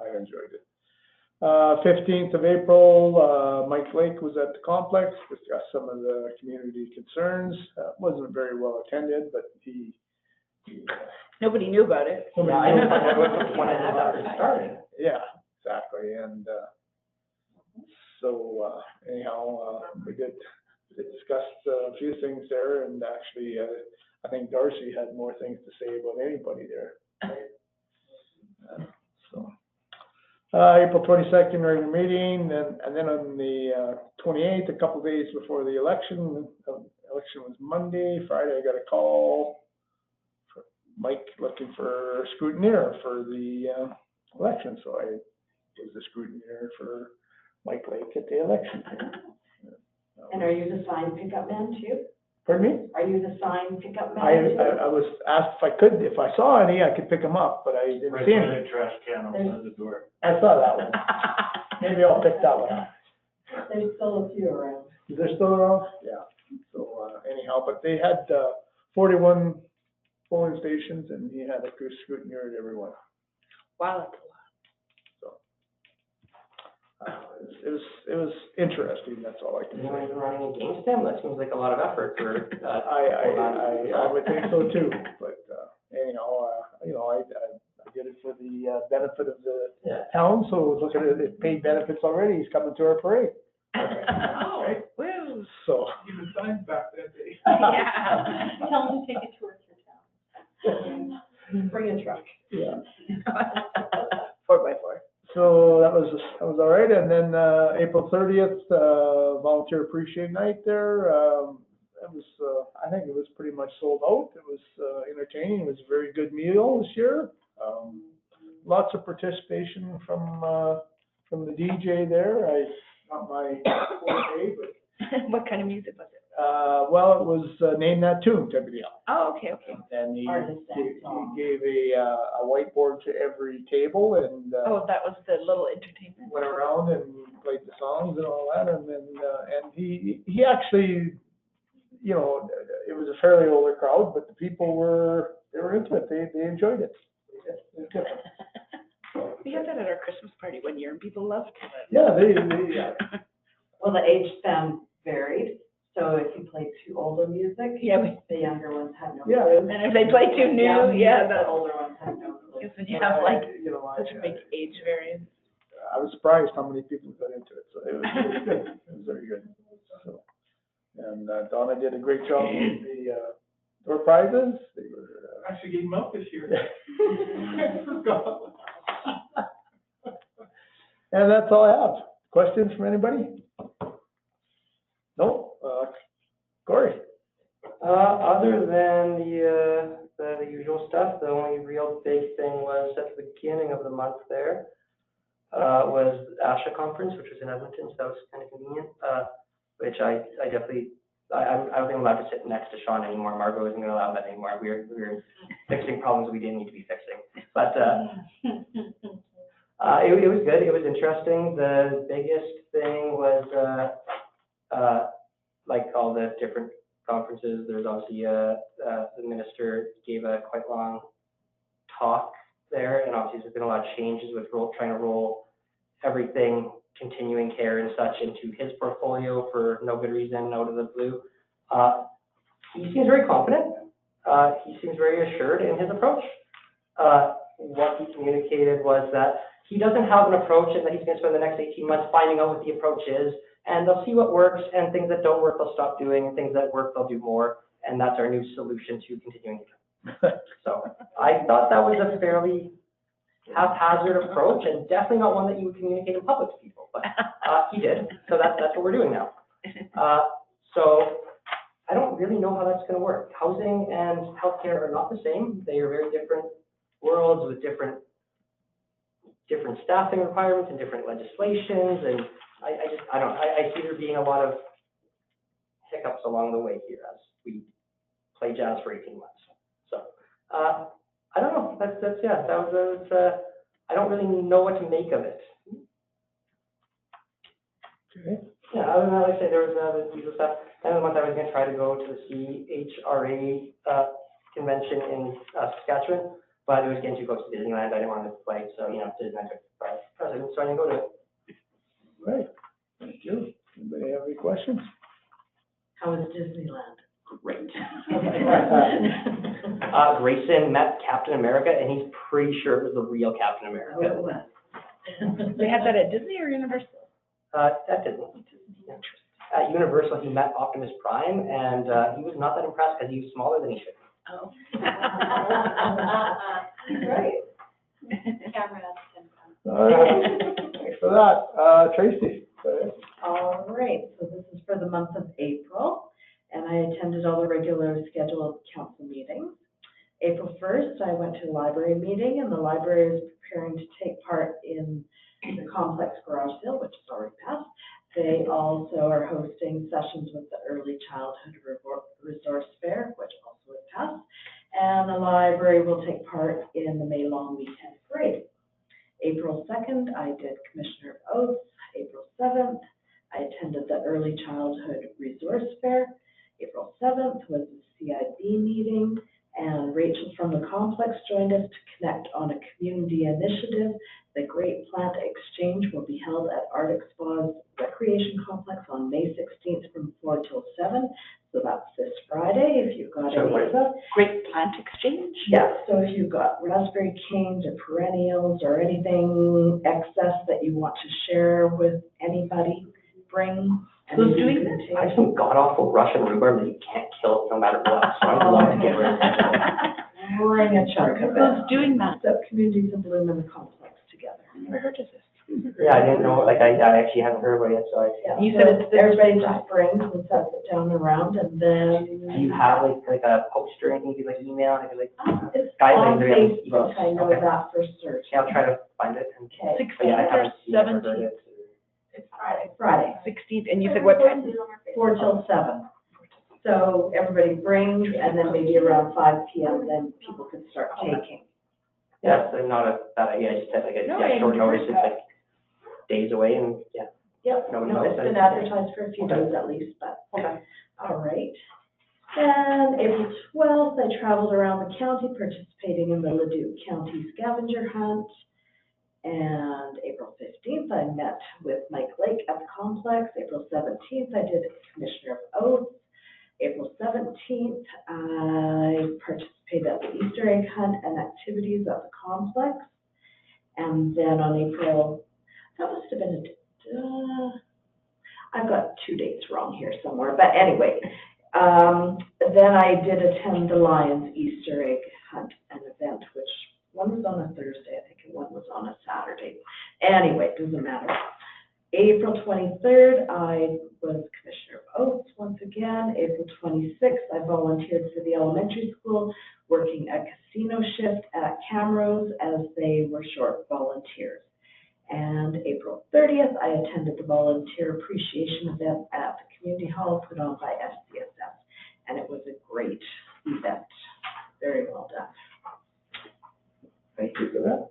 I enjoyed it. 15th of April, Mike Lake was at the complex, discussed some of the community concerns. Wasn't very well attended, but he Nobody knew about it. Yeah, I know, when it started. yeah, exactly. And, so, anyhow, we did discuss a few things there, and actually, I think Darcy had more things to say about anybody there. So, April 22nd, regular meeting, and then on the 28th, a couple days before the election was Monday. Friday, I got a call from Mike looking for a scrutineer for the election, so I was the scrutineer for Mike Lake at the election. And are you the sign pickup man too? Pardon me? Are you the sign pickup man too? I was asked if I saw any, I could pick them up, but I didn't see any. trash can outside the door. I saw that one. Maybe I'll pick that one up. There's still a few around. Is there still around? Yeah. So, anyhow, but they had, 41 polling stations, and he had a good scrutineer at every one. Wow, that's a lot. So, it was interesting, that's all I can You're not say. even running against him, that seems like a lot of effort for, I would think so too, but, anyhow, you know, I did it for the, benefit of the town, so look at it, it paid benefits already, he's coming to our parade. Oh, Right? woo. So. Even signs back that day. Yeah. Tell them to take a tour through town. Bring a truck. Yeah. 4x4. So that was all right, and then, April 30th, volunteer appreciation night there, it was, I think it was pretty much sold out. It was, entertaining, it was a very good meal this year. Lots of participation from the DJ there. Not my forte, but, What kind of music was it? well, it was, Name That Tune type of deal. Oh, okay, okay. And he Artist and song. gave a whiteboard to every table, and, Oh, that was the little entertainment. went around and played the songs and all that, and then, and he actually, you know, it was a fairly older crowd, but the people they were into it, they enjoyed it. It was good. We had that at our Christmas party one year and people loved it. Yeah, they, yeah. Well, the age span varied, so if you played too older music, Yeah, the younger ones had no Yeah. clue. and if they play too new, yeah, The the, older ones had no clue. because when you have like You know, such a big age variance. I was surprised how many people got into it, so it was good, it was very good, so. And, Donna did a great job with the, door prizes, they were, Actually gave them out this year. And that's all I have. Questions from anybody? No? Corey? Other than the usual stuff, the only real big thing was at the beginning of the month there, was ASHA conference, which was in Edmonton, so that was kind of convenient, which I definitely, I don't think I'm allowed to sit next to Sean anymore. Margot isn't going to allow that anymore. We were fixing problems we didn't need to be fixing. But it was good. It was interesting. The biggest thing was like all the different conferences. There's obviously the minister gave a quite long talk there, and obviously there's been a lot of changes with trying to roll everything, continuing care and such, into his portfolio for no good reason, out of the blue. He seems very confident. He seems very assured in his approach. What he communicated was that he doesn't have an approach and that he's going to spend the next 18 months finding out what the approach is, and they'll see what works, and things that don't work they'll stop doing, and things that work they'll do more, and that's our new solution to continuing care. So I thought that was a fairly haphazard approach, and definitely not one that you would communicate in public to people, but he did, so that's what we're doing now. So I don't really know how that's going to work. Housing and healthcare are not the same. They are very different worlds with different staffing requirements and different legislations, and I see there being a lot of hiccups along the way here as we play jazz for 18 months. So I don't know. That was I don't really know what to make of it. Okay. Yeah, other than that, like I said, there was the usual stuff. And the month I was going to try to go to the CHRA convention in Saskatchewan, but it was getting too close to Disneyland. I didn't want to miss the flight, so Disneyland took president, so I didn't go to it. Right. Thank you. Anybody have any questions? How was Disneyland? Great. Grayson met Captain America, and he's pretty sure it was the real Captain America. Oh, it was. They had that at Disney or Universal? At Disney. Yeah. At Universal, he met Optimus Prime, and he was not that impressed because he was smaller than he should. Oh. Right. Camera. All right. Thanks for that. Tracy? Go ahead. All right, so this is for the month of April, and I attended all the regular scheduled council meetings. April 1st, I went to a library meeting, and the library is preparing to take part in the complex garage sale, which is already passed. They also are hosting sessions with the Early Childhood Resource Fair, which also is passed. And the library will take part in the May Long Weekend Parade. April 2nd, I did Commissioner of Oaths. April 7th, I attended the Early Childhood Resource Fair. April 7th was the CIB meeting, and Rachel from the complex joined us to connect on a community initiative. The Great Plant Exchange will be held at Arctic Spa's Recreation Complex on May 16th from 4 till 7. So that's this Friday, if you've got any of that. Great Plant Exchange? Yeah, so if you've got raspberry canes or perennials or anything excess that you want to share with anybody, bring. Who's doing this? I have some god-awful Russian rhubarb that you can't kill no matter what, so I'd love to get rid of it. Bring a chunk of it. Who's doing that? The Communities of Bloom and the complex together. I never heard of this. Yeah, I didn't know, like, I actually haven't heard about it yet, so Yeah, You so said it's this everybody Friday. just brings and sets it down around, and then. do you have like a poster or anything you could like email, and I could like, It's guys, on maybe I'm- Facebook, I know okay. that for certain. yeah, I'll try to find it. And, Okay, but yeah, I 16th or haven't seen it or heard 17th? it. It's Friday. Friday, 16th, and you said what time? 4 till 7. So everybody brings, and then maybe around 5 p.m., then people can start taking. Yeah, so not a bad idea, I just had like a No, yeah, I short hadn't notice, heard it's that. like days away, and yeah. Yep, No, no, it's been okay. advertised for a few days at least, but, Okay. all right. Then April 12th, I traveled around the county participating in the Leduc County Scavenger Hunt. And April 15th, I met with Mike Lake at the complex. April 17th, I did Commissioner of Oaths. April 17th, I participated at the Easter egg hunt and activities at the complex. And then on April, that must have been I've got 2 dates wrong here somewhere, but anyway. Then I did attend the Lions Easter egg hunt and event, which One was on a Thursday, I think, and one was on a Saturday. Anyway, doesn't matter. April 23rd, I was Commissioner of Oaths once again. April 26th, I volunteered for the elementary school, working a casino shift at Camrose as they were short volunteers. And April 30th, I attended the volunteer appreciation event at the community hall put on by FCSS. And it was a great event. Very well done. Thank you for that.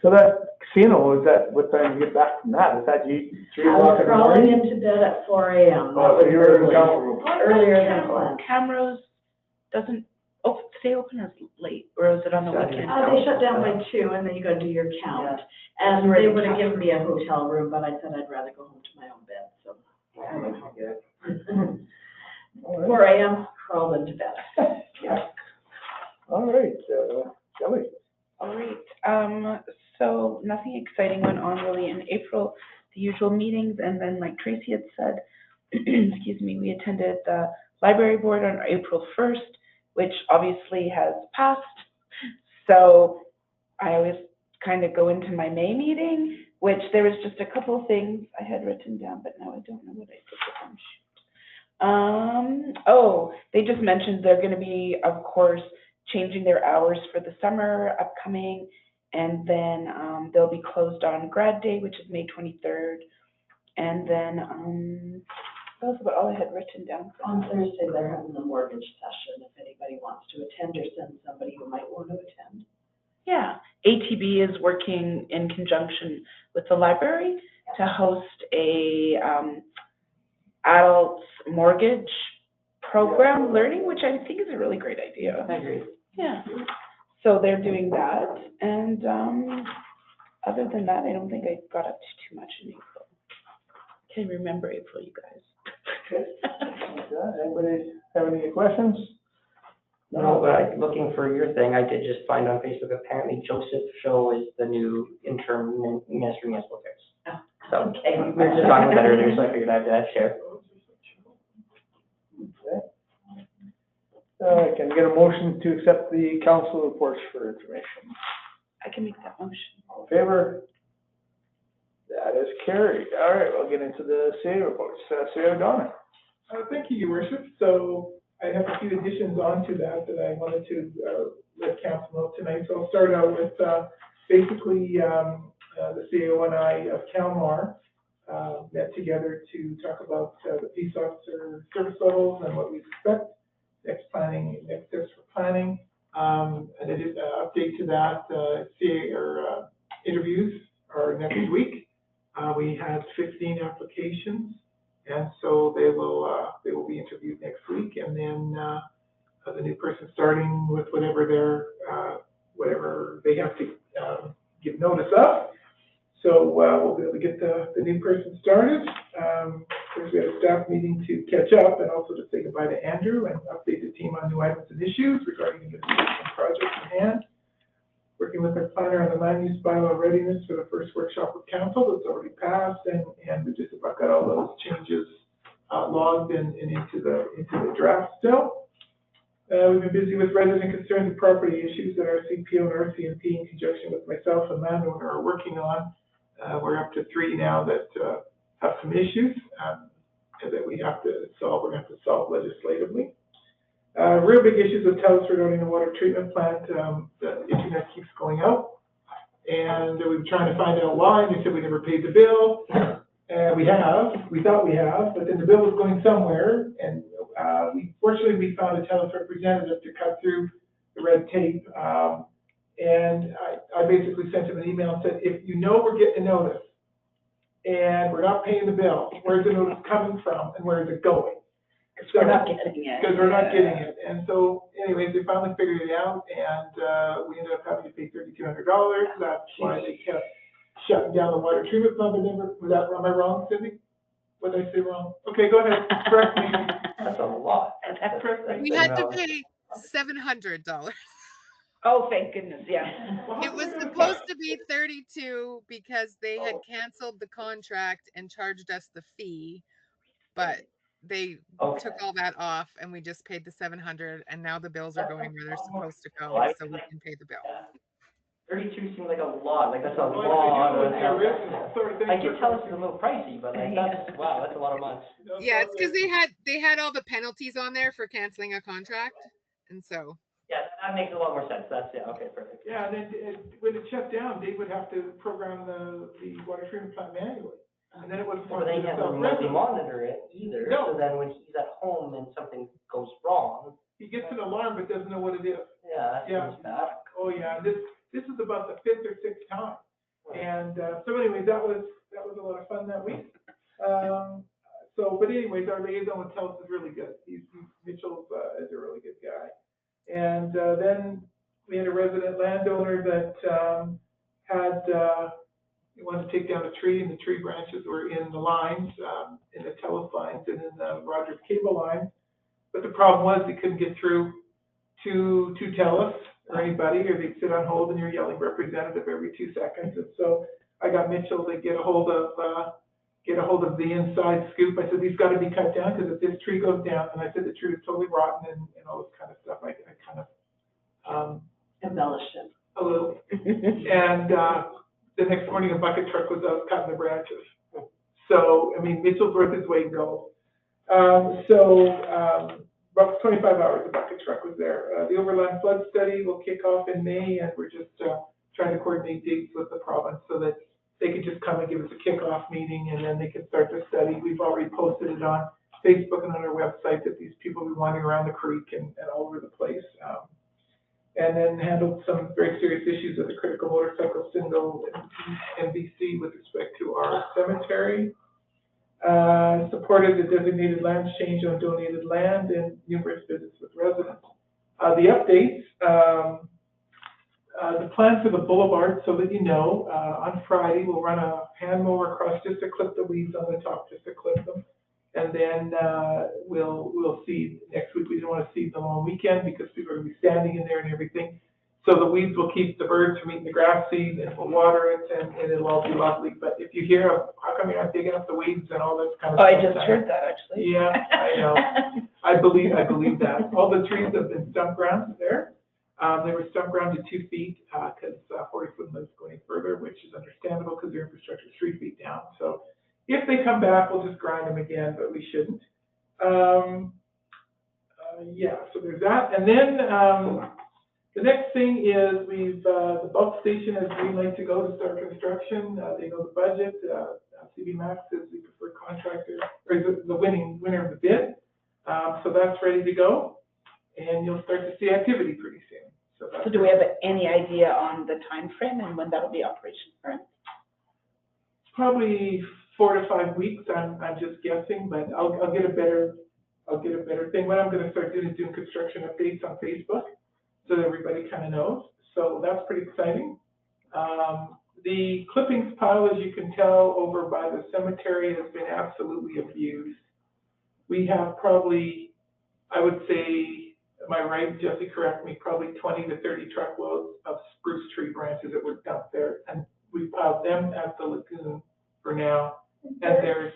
So that casino, is that, what time you get back from that? Is that you, 3 I o'clock was in the crawling morning? into bed at 4 a.m. Oh, so you were in the council room. Earlier than planned. Camrose doesn't, stay open or late, or is it on the weekend? They shut down by 2, and then you gotta do your count. And they would have given me a hotel room, but I said I'd rather go home to my own bed, so I went home. 4 a.m., crawled into bed. Yeah. All right, Shelley. All right, so nothing exciting went on really in April, the usual meetings, and then like Tracy had said, excuse me, we attended the library board on April 1st, which obviously has passed. So I always kind of go into my May meeting, which there was just a couple of things I had written down, but now I don't know what I put down. Oh, they just mentioned they're going to be, of course, changing their hours for the summer upcoming, and then they'll be closed on grad day, which is May 23rd. And then that was about all I had written down. On Thursday, they're having a mortgage session, if anybody wants to attend or send somebody who might want to attend. Yeah, ATB is working in conjunction with the library to host a adults mortgage program learning, which I think is a really great idea. I agree. Yeah, so they're doing that, and other than that, I don't think I got up to too much in April. Can't remember April, you guys. Anybody have any questions? No, but looking for your thing, I did just find on Facebook, apparently Joseph Show is the new interim minister of municipal affairs. So, Okay. we were just talking about that earlier, so I figured I'd share. Okay. Can I get a motion to accept the council reports for information? I can make that motion. All in favor? That is carried. All right, we'll get into the CA reports. CA O'Donnell. Thank you, Your Worship. So I have a few additions onto that I wanted to let council know tonight. So I'll start out with basically the CAO and I of CalMar met together to talk about the peace officer service levels and what we expect, next steps for planning. And I did update to that. Interviews are next week. We had 15 applications. And so they will be interviewed next week, and then the new person starting with whatever they have to give notice of. So we'll be able to get the new person started. First, we had a staff meeting to catch up and also to say goodbye to Andrew and update the team on new items and issues regarding the project at hand. Working with our planner on the land use bylaw readiness for the first workshop with council that's already passed, and we just about got all those changes logged and into the draft still. We've been busy with resident concerns and property issues that our CPO and RCMP in conjunction with myself and landowner are working on. We're up to 3 now that have some issues that we have to solve. We're going to have to solve legislatively. Real big issues with Telus regarding the water treatment plant. The internet keeps going out, and we were trying to find out why. And they said we never paid the bill. We thought we have, but then the bill was going somewhere. And fortunately we found a Telus representative to cut through the red tape. And I basically sent him an email and said, if you know we're getting a notice and we're not paying the bill, where's the notice coming from and where is it going? Because we're not getting it. Because we're not getting it. And so anyways, they finally figured it out, and we ended up having to pay $3,200. That's why they kept shutting down the water treatment plant. Am I wrong, Cindy? What did I say wrong? Okay, go ahead, correct me. That's a lot. We had to pay $700. Oh, thank goodness, yeah. It was supposed to be 32 because they had canceled the contract and charged us the fee, but they took all that off and we just paid the $700, and now the bills are going where they're supposed to go, so we can pay the bill. 32 seems like a lot, like that's a Well, lot I of. do, the original sort of thing. I can tell it's a little pricey, but like that's, wow, that's a lot of months. Yeah, it's because they had all the penalties on there for canceling a contract, and so. Yeah, that makes a lot more sense. That's, yeah, okay, perfect. Yeah, and then when it shut down, they would have to program the water treatment plant manually. And then it was. But they can't remotely monitor it either, No. so then when he's at home and something goes wrong. He gets an alarm but doesn't know what it is. Yeah, that Yeah. seems bad. Oh, yeah, this is about the 5th or 6th time. And, so anyways, that was a lot of fun that week. But anyways, our liaison with TELUS is really good. Mitchell is a really good guy. And, then we had a resident landowner that, he wanted to take down a tree, and the tree branches were in the lines, in the TELUS lines and in the Rogers cable lines. But the problem was they couldn't get through to TELUS or anybody, or they'd sit on hold and you're yelling representative every 2 seconds. And so I got Mitchell to get a hold of the inside scoop. I said, these got to be cut down, because if this tree goes down, and I said the tree is totally rotten and all this kind of stuff, I kind of Embellished it. a little. And the next morning a bucket truck was out cutting the branches. So, I mean, Mitchell's worth his weight in gold. About 25 hours, the bucket truck was there. The overland flood study will kick off in May, and we're just trying to coordinate dates with the province so that they can just come and give us a kickoff meeting, and then they can start the study. We've already posted it on Facebook and on our website that these people will be wandering around the creek and all over the place. And then handled some very serious issues with the critical motorcycle syndrome in BC with respect to our cemetery. Supported the designated land change on donated land and numerous visits with residents. The updates, the plan for the boulevard, so that you know, on Friday we'll run a hand mower across just to clip the weeds on the top, just to clip them. And then we'll seed next week. We didn't want to seed them on weekend because people are going to be standing in there and everything. So the weeds will keep the birds from eating the grass seed, and we'll water it, and it'll all be lovely. But if you hear, how come you're not digging up the weeds and all this kind of stuff? I just heard that, actually. Yeah, I know. I believe that. All the trees have been stump ground there. They were stump ground to 2 feet because 40-foot lives going further, which is understandable because their infrastructure is 3 feet down. So if they come back, we'll just grind them again, but we shouldn't. Yeah, so there's that. And then the next thing is the bulk station has green light to go to start construction. They know the budget. CB Max is the preferred contractor, or is the winner of the bid. So that's ready to go, and you'll start to see activity pretty soon. So do we have any idea on the time frame and when that'll be operational? Probably 4 to 5 weeks. I'm just guessing, but I'll get a better thing. What I'm going to start doing is doing construction updates on Facebook, so that everybody kind of knows. So that's pretty exciting. The clippings pile, as you can tell, over by the cemetery has been absolutely abused. We have probably, I would say, am I right, Jesse, correct me, probably 20 to 30 truckloads of spruce tree branches that were dumped there. And we piled them at the lagoon for now. And there's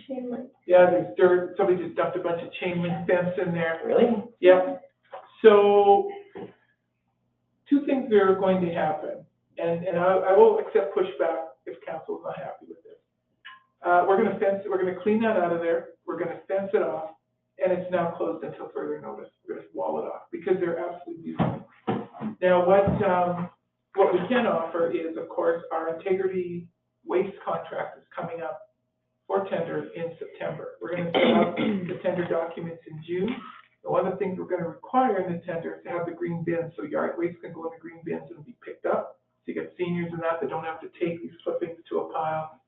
chain link. Yeah, there's dirt. Somebody just dumped a bunch of chain link fence in there. Really? Yep. So 2 things are going to happen, and I will accept pushback if council is not happy with this. We're going to clean that out of there. We're going to fence it off, and it's now closed until further notice. We're going to wall it off because they're absolutely beautiful. Now, what we can offer is, of course, our integrity waste contract is coming up for tender in September. We're going to set up the tender documents in June. One of the things we're going to require in the tender is to have the green bins, so yard waste can go in the green bins and be picked up. So you get seniors and that don't have to take these clippings to a pile.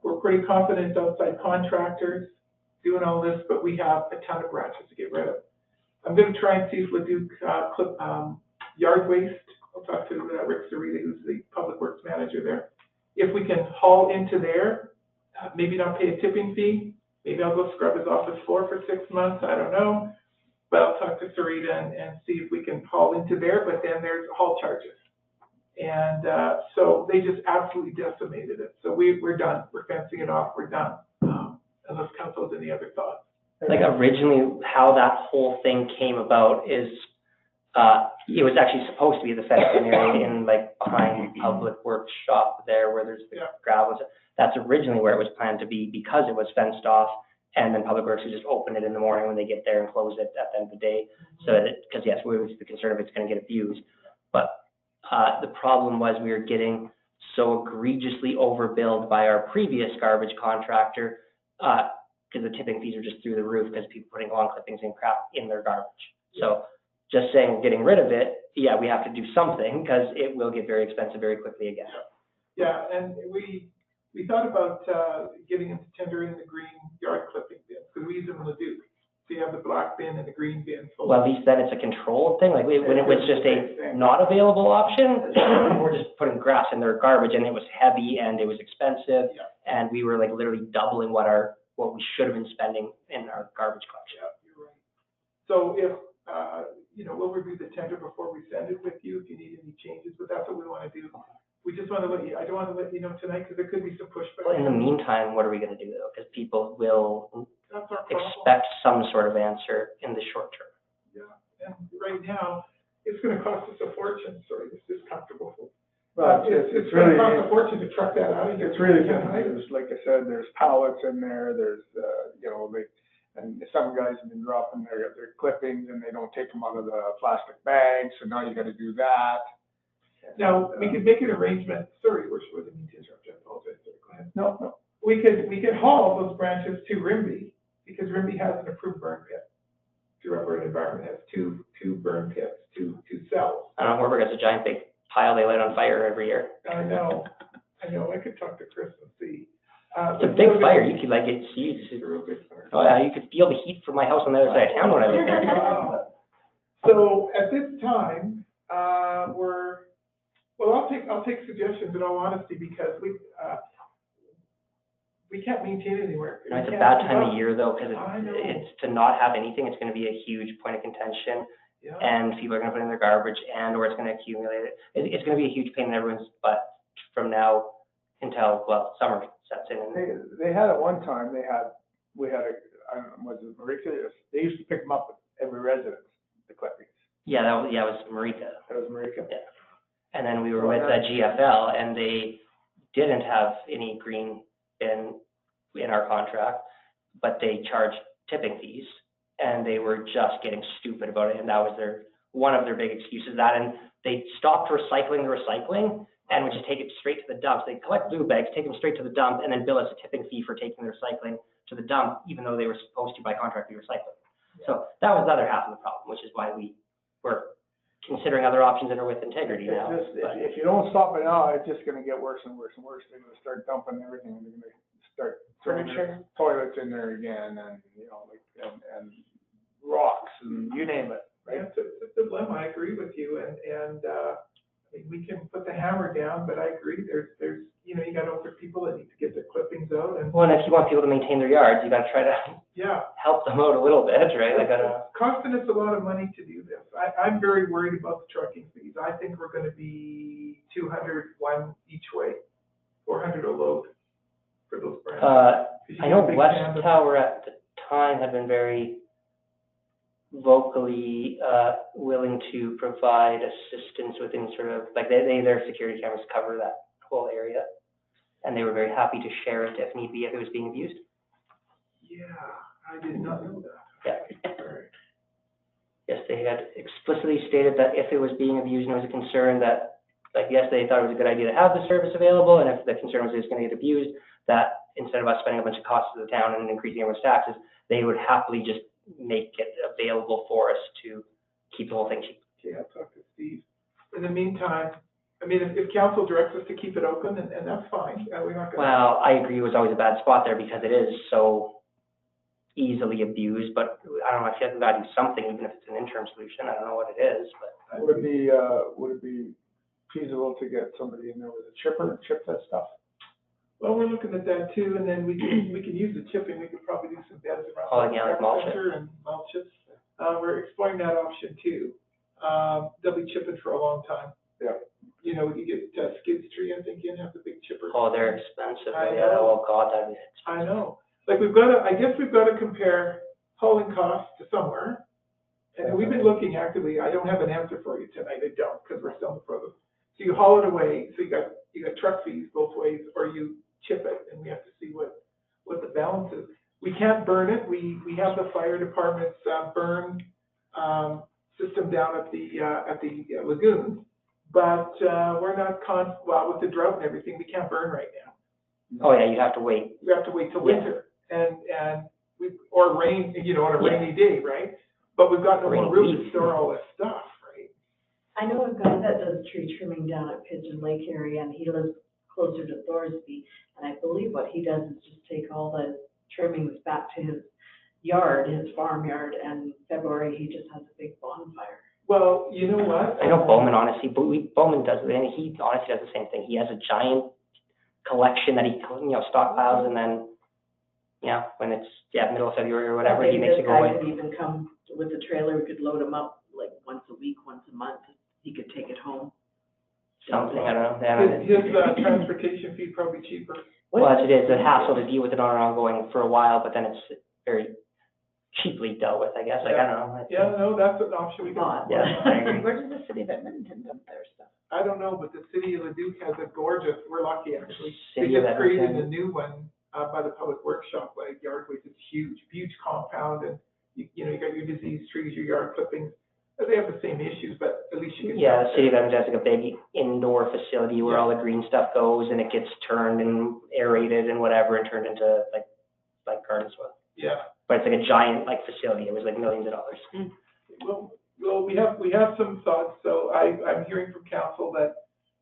We're pretty confident outside contractors doing all this, but we have a ton of branches to get rid of. I'm going to try and see if we'll do yard waste. I'll talk to Rick Sarita, who's the public works manager there. If we can haul into there, maybe not pay a tipping fee. Maybe I'll go scrub his office floor for 6 months. I don't know. But I'll talk to Sarita and see if we can haul into there, but then there's haul charges. And so they just absolutely decimated it. So we're done. We're fencing it off. We're done. Unless council has any other thoughts. Like originally how that whole thing came about is It was actually supposed to be the fenced-in area in like behind Public Works shop there where there's the gravel. That's originally where it was planned to be because it was fenced off, and then Public Works would just open it in the morning when they get there and close it at the end of the day. So that, because yes, we was the concern of it's going to get abused, but the problem was we were getting so egregiously overbilled by our previous garbage contractor because the tipping fees are just through the roof because people putting lawn clippings and crap in their garbage. So just saying we're getting rid of it, yeah, we have to do something because it will get very expensive very quickly again. Yeah, and we thought about getting into tendering the green yard clipping bins, because we use them in Leduc. So you have the black bin and the green bin. Well, at least then it's a controlled thing. Like when it was just a not available option, we're just putting grass in their garbage, and it was heavy and it was expensive, and we were like literally doubling what we should have been spending in our garbage collection. Yeah, you're right. So if we'll review the tender before we send it with you if you need any changes, but that's what we want to do. We just want to I don't want to let you know tonight because there could be some pushback. Well, in the meantime, what are we going to do though? Because people will expect some sort of answer in the short term. Yeah, and right now, it's going to cost us a fortune. Sorry, this is comfortable. Well, It's going to cost a fortune to truck that out of here. It's really good. There's, like I said, there's pallets in there, there's, and some guys have been dropping their clippings and they don't take them out of the plastic bags, so now you gotta do that. Now, we could make an arrangement, sorry, we're sure didn't mean to interrupt, I apologize, go ahead. No. We could haul those branches to Rimby, because Rimby has an approved burn pit. Through our environment has two burn pits, two cells. I don't know, Warburg has a giant big pile they light on fire every year. I know, I could talk to Chris and see. It's a big fire, you could like, it's huge. It's a real big fire. Oh yeah, you could feel the heat from my house on the other side of town when I was there. So at this time, I'll take suggestions in all honesty, because we can't maintain it anywhere. It's a bad time of year though, because it's to not have anything, it's gonna be a huge point of contention. Yeah. And people are gonna put in their garbage or it's gonna accumulate it. It's gonna be a huge pain in everyone's butt from now until, well, summer sets in. They had at one time, we had I don't know, was it Marika? They used to pick them up at every residence, the clippings. Yeah, it was Marika. That was Marika? Yeah. And then we were with GFL, and they didn't have any green in our contract, but they charged tipping fees, and they were just getting stupid about it, and that was one of their big excuses. And they stopped recycling the recycling, and would just take it straight to the dumps. They collect blue bags, take them straight to the dump, and then bill us a tipping fee for taking the recycling to the dump, even though they were supposed to by contract be recycling. So that was the other half of the problem, which is why we were considering other options that are with integrity now. If you don't stop it now, it's just gonna get worse and worse and worse. They're gonna start dumping everything, and they're gonna start throwing their toilets in there again, and, and rocks, and you name it, right? It's a dilemma, I agree with you, and I mean, we can put the hammer down, but I agree, there's you got older people that need to get their clippings out, and. Well, and if you want people to maintain their yards, you gotta try to help them out a little bit, right? Costing us a lot of money to do this. I'm very worried about the trucking fees. I think we're gonna be 200 one each way, 400 a load for those branches. I know West Tower at the time had been very vocally willing to provide assistance within sort of, like their security cameras cover that whole area, and they were very happy to share it if need be, if it was being abused. Yeah, I did not know that. Yeah. Yes, they had explicitly stated that if it was being abused and it was a concern that, like, yes, they thought it was a good idea to have the service available, and if the concern was it was going to get abused, that instead of us spending a bunch of costs to the town and increasing everyone's taxes, they would happily just make it available for us to keep the whole thing cheap. Okay, I'll talk to Steve. In the meantime, I mean, if council directs us to keep it open, and that's fine. We're not gonna. Well, I agree, it was always a bad spot there because it is so easily abused, but I don't know, I feel like we gotta do something, even if it's an interim solution. I don't know what it is, but. Would it be feasible to get somebody in there with a chipper and chip that stuff? Well, we're looking at that too, and then we can use the chipping. We could probably do some beds around. Like mulch. And mulches. We're exploring that option too. They'll be chipping for a long time. Yeah. You get Skid Tree, I think, have the big chipper. Oh, they're expensive. I Yeah, know. oh God, that'd be expensive. I know. Like I guess we've got to compare hauling costs to somewhere, And we've been looking actively, I don't have an answer for you tonight, I don't, because we're still in the process. So you haul it away, so you got truck fees both ways, or you chip it, and we have to see what the balance is. We can't burn it, we have the fire department's, burn, system down at the lagoon, but, we're not well, with the drought and everything, we can't burn right now. Oh, yeah, you'd have to wait. We have to wait till winter, and or rain, on a rainy day, right? But we've got no more room to store all this stuff, right? I know a guy that does tree trimming down at Pigeon Lake area, and he lives closer to Thorsby, and I believe what he does is just take all the trimmings back to his yard, his farmyard, and February, he just has a big bonfire. Well, you know what? I know Bowman, honestly, Bowman does it, and he honestly does the same thing. He has a giant collection that he, stockpiles, and then, when it's, middle of February or whatever, he makes it go away. This guy could even come with the trailer, we could load him up like once a week, once a month, he could take it home. Something, I don't know. His transportation fee probably cheaper. Well, that's it is, a hassle to deal with it on and ongoing for a while, but then it's very cheaply dealt with, I guess, I don't know. Yeah, no, that's an option we can. Yeah, I agree. Where does the city of Edmonton dump their stuff? I don't know, but the city of Leduc has a gorgeous, we're lucky actually. They City of just created Edmonton. a new one, by the public workshop, like Yardways, it's huge compound, and you got your disease trees, your yard clippings. They have the same issues, but at least you can. Yeah, the city of Edmonton has like a big indoor facility where all the green stuff goes and it gets turned and aerated and whatever and turned into like garden soil. Yeah. But it's like a giant facility. It was like millions of dollars. Well, we have some thoughts. So I'm hearing from council that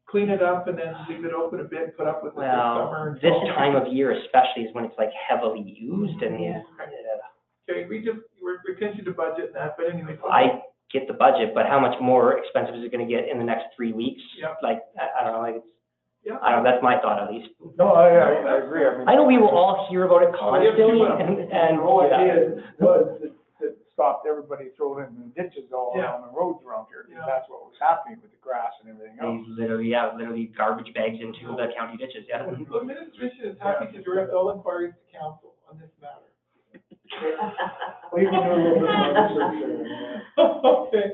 clean it up and then leave it open a bit, put up with it this summer. Well, this time of year especially is when it's like heavily used and Okay, we're attention to budget and that, but anyway. I get the budget, but how much more expensive is it going to get in the next 3 weeks? Yeah. I don't know, Yeah. I don't know, that's my thought at least. No, I agree, I know we will all hear about it constantly, and the whole idea was that stopped everybody throwing in the ditches all around the roads around here, because that's what was happening with the grass and everything else. they literally garbage bags into the county ditches, The administration is happy to direct all inquiries to council on this matter. We can do a little bit more research there. Okay,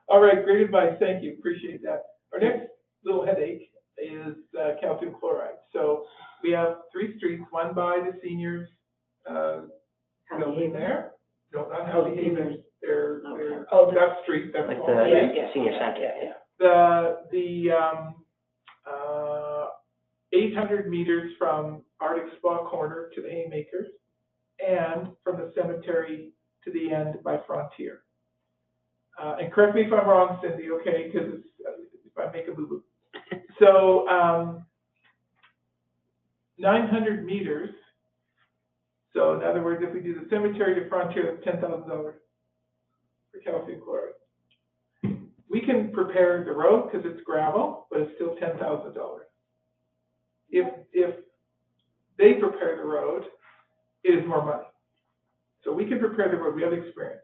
all right, great advice, thank you, appreciate that. Our next little headache is calcium chloride. So we have 3 streets, one by the seniors, building there. No, not Healthy Havens, they're, that street, that's like all. the senior center, The 800 meters from Arctic Spa Corner to the Haymakers, and from the cemetery to the end by Frontier. And correct me if I'm wrong, Cindy, okay, because if I make a boo-boo. So, 900 meters. So in other words, if we do the cemetery to Frontier, that's $10,000 for calcium chloride. We can prepare the road because it's gravel, but it's still $10,000. If they prepare the road, it is more money. So we can prepare the road, we have experience.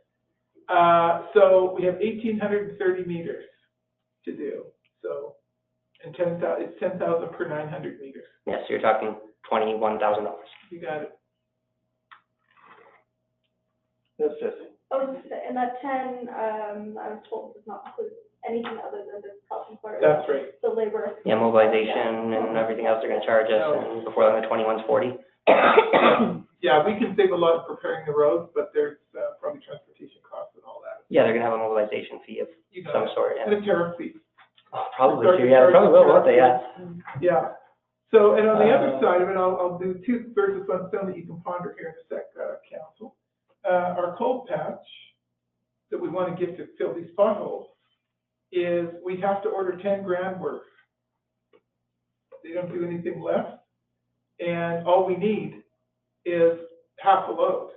So we have 1,830 meters to do. So, and it's 10,000 per 900 meters. Yeah, so you're talking $21,000. You got it. That's just. And that 10, I was told does not include anything other than the calcium chloride. That's right. The labor. Yeah, mobilization and everything else they're going to charge us, and before that, the 21's 40. Yeah, we can save a lot in preparing the roads, but there's probably transportation costs and all that. Yeah, they're going to have a mobilization fee of some sort. And a tariff fee. Probably too, yeah, they probably will, won't they, yeah. Yeah. So, and on the other side of it, I'll do 2 birds with one stone that you can ponder here in a sec, council. Our cold patch that we want to get to fill these potholes is we have to order 10 grand worth. They don't do anything less. And all we need is half a load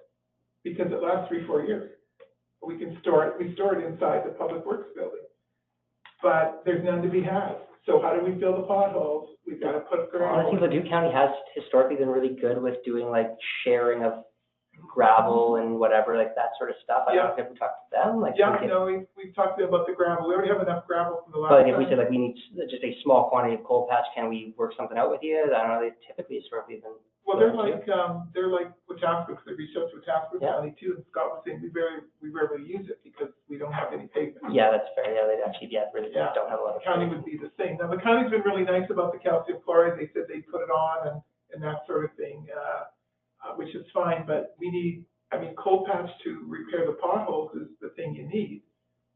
because it lasts 3-4 years. We can store it, we store it inside the Public Works building. But there's none to be had. So how do we fill the potholes? We've got to put gravel. Honestly, Leduc County has historically been really good with doing like sharing of gravel and whatever, like that sort of stuff. I don't know if we talked to them. Like, we've talked to them about the gravel. We already have enough gravel from the last but like if time. we said like we need just a small quantity of coal patch, can we work something out with you? I don't know, they typically historically been Well, they're like Wetaskiwin, because they reached out to Wetaskiwin Yeah. County too, and Scott was saying we rarely use it because we don't have any pavement. Yeah, that's fair, yeah, they actually, really Yeah. don't have a lot of. County would be the same. Now, the county's been really nice about the calcium chloride. They said they put it on and that sort of thing, which is fine, but we need, cold patch to repair the potholes is the thing you need.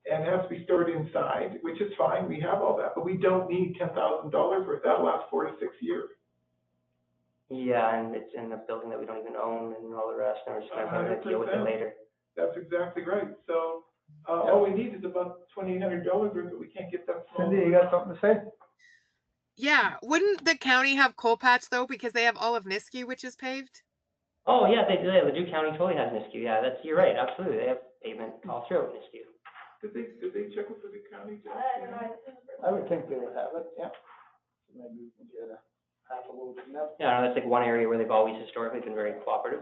And it has to be stored inside, which is fine, we have all that, but we don't need $10,000 worth. That'll last 4 to 6 years. Yeah, and it's in a building that we don't even own and all the rest, and we're just gonna have to deal with it 100%. later. That's exactly right. So, all we need is about $2,800 worth, but we can't get that small. Cindy, you got something to say? Yeah, wouldn't the county have coal patch though, because they have all of Nisku, which is paved? Oh, yeah, they do, the Duke County totally has Nisku, yeah, you're right, absolutely, they have pavement all throughout Nisku. Did they check with the county? I don't know. I would think they would have it, yeah. Maybe we can get a half a load of them. Yeah, I know, that's like one area where they've always historically been very cooperative.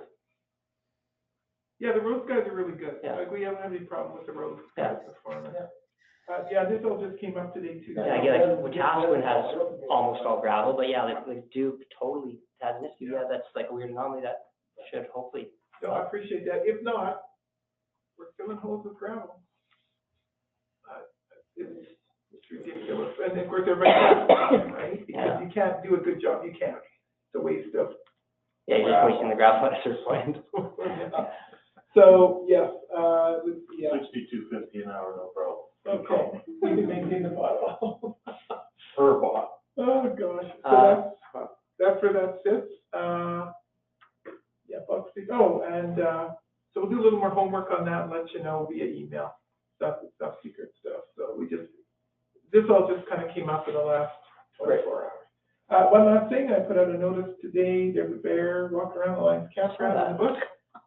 Yeah, the roads guys are really good. Yeah. Like, we haven't had any problem with the roads Yeah. guys before. Yeah. Yeah, this all just came up today too. Yeah, like Wetaskiwin has almost all gravel, but yeah, like Duke totally has Nisku, yeah, that's like a weird anomaly that should hopefully. So I appreciate that. If not, we're filling holes with gravel. It's ridiculous. And of course, everybody has to, right? Because you can't do a good job, you can't. It's a waste of. Yeah, you're just wasting the gravel at a certain point. So, yes, yeah. 62.50 an hour, no problem. Okay, we can maintain the pothole. Per bot. Oh, gosh. So that's where that sits. Yeah, Buck Street. Oh, and, so we'll do a little more homework on that and let you know via email. That's secret stuff. So this all just kind of came up in the last 24 hours. One last thing, I put out a notice today, there's a bear walking around the Lions campground in the book.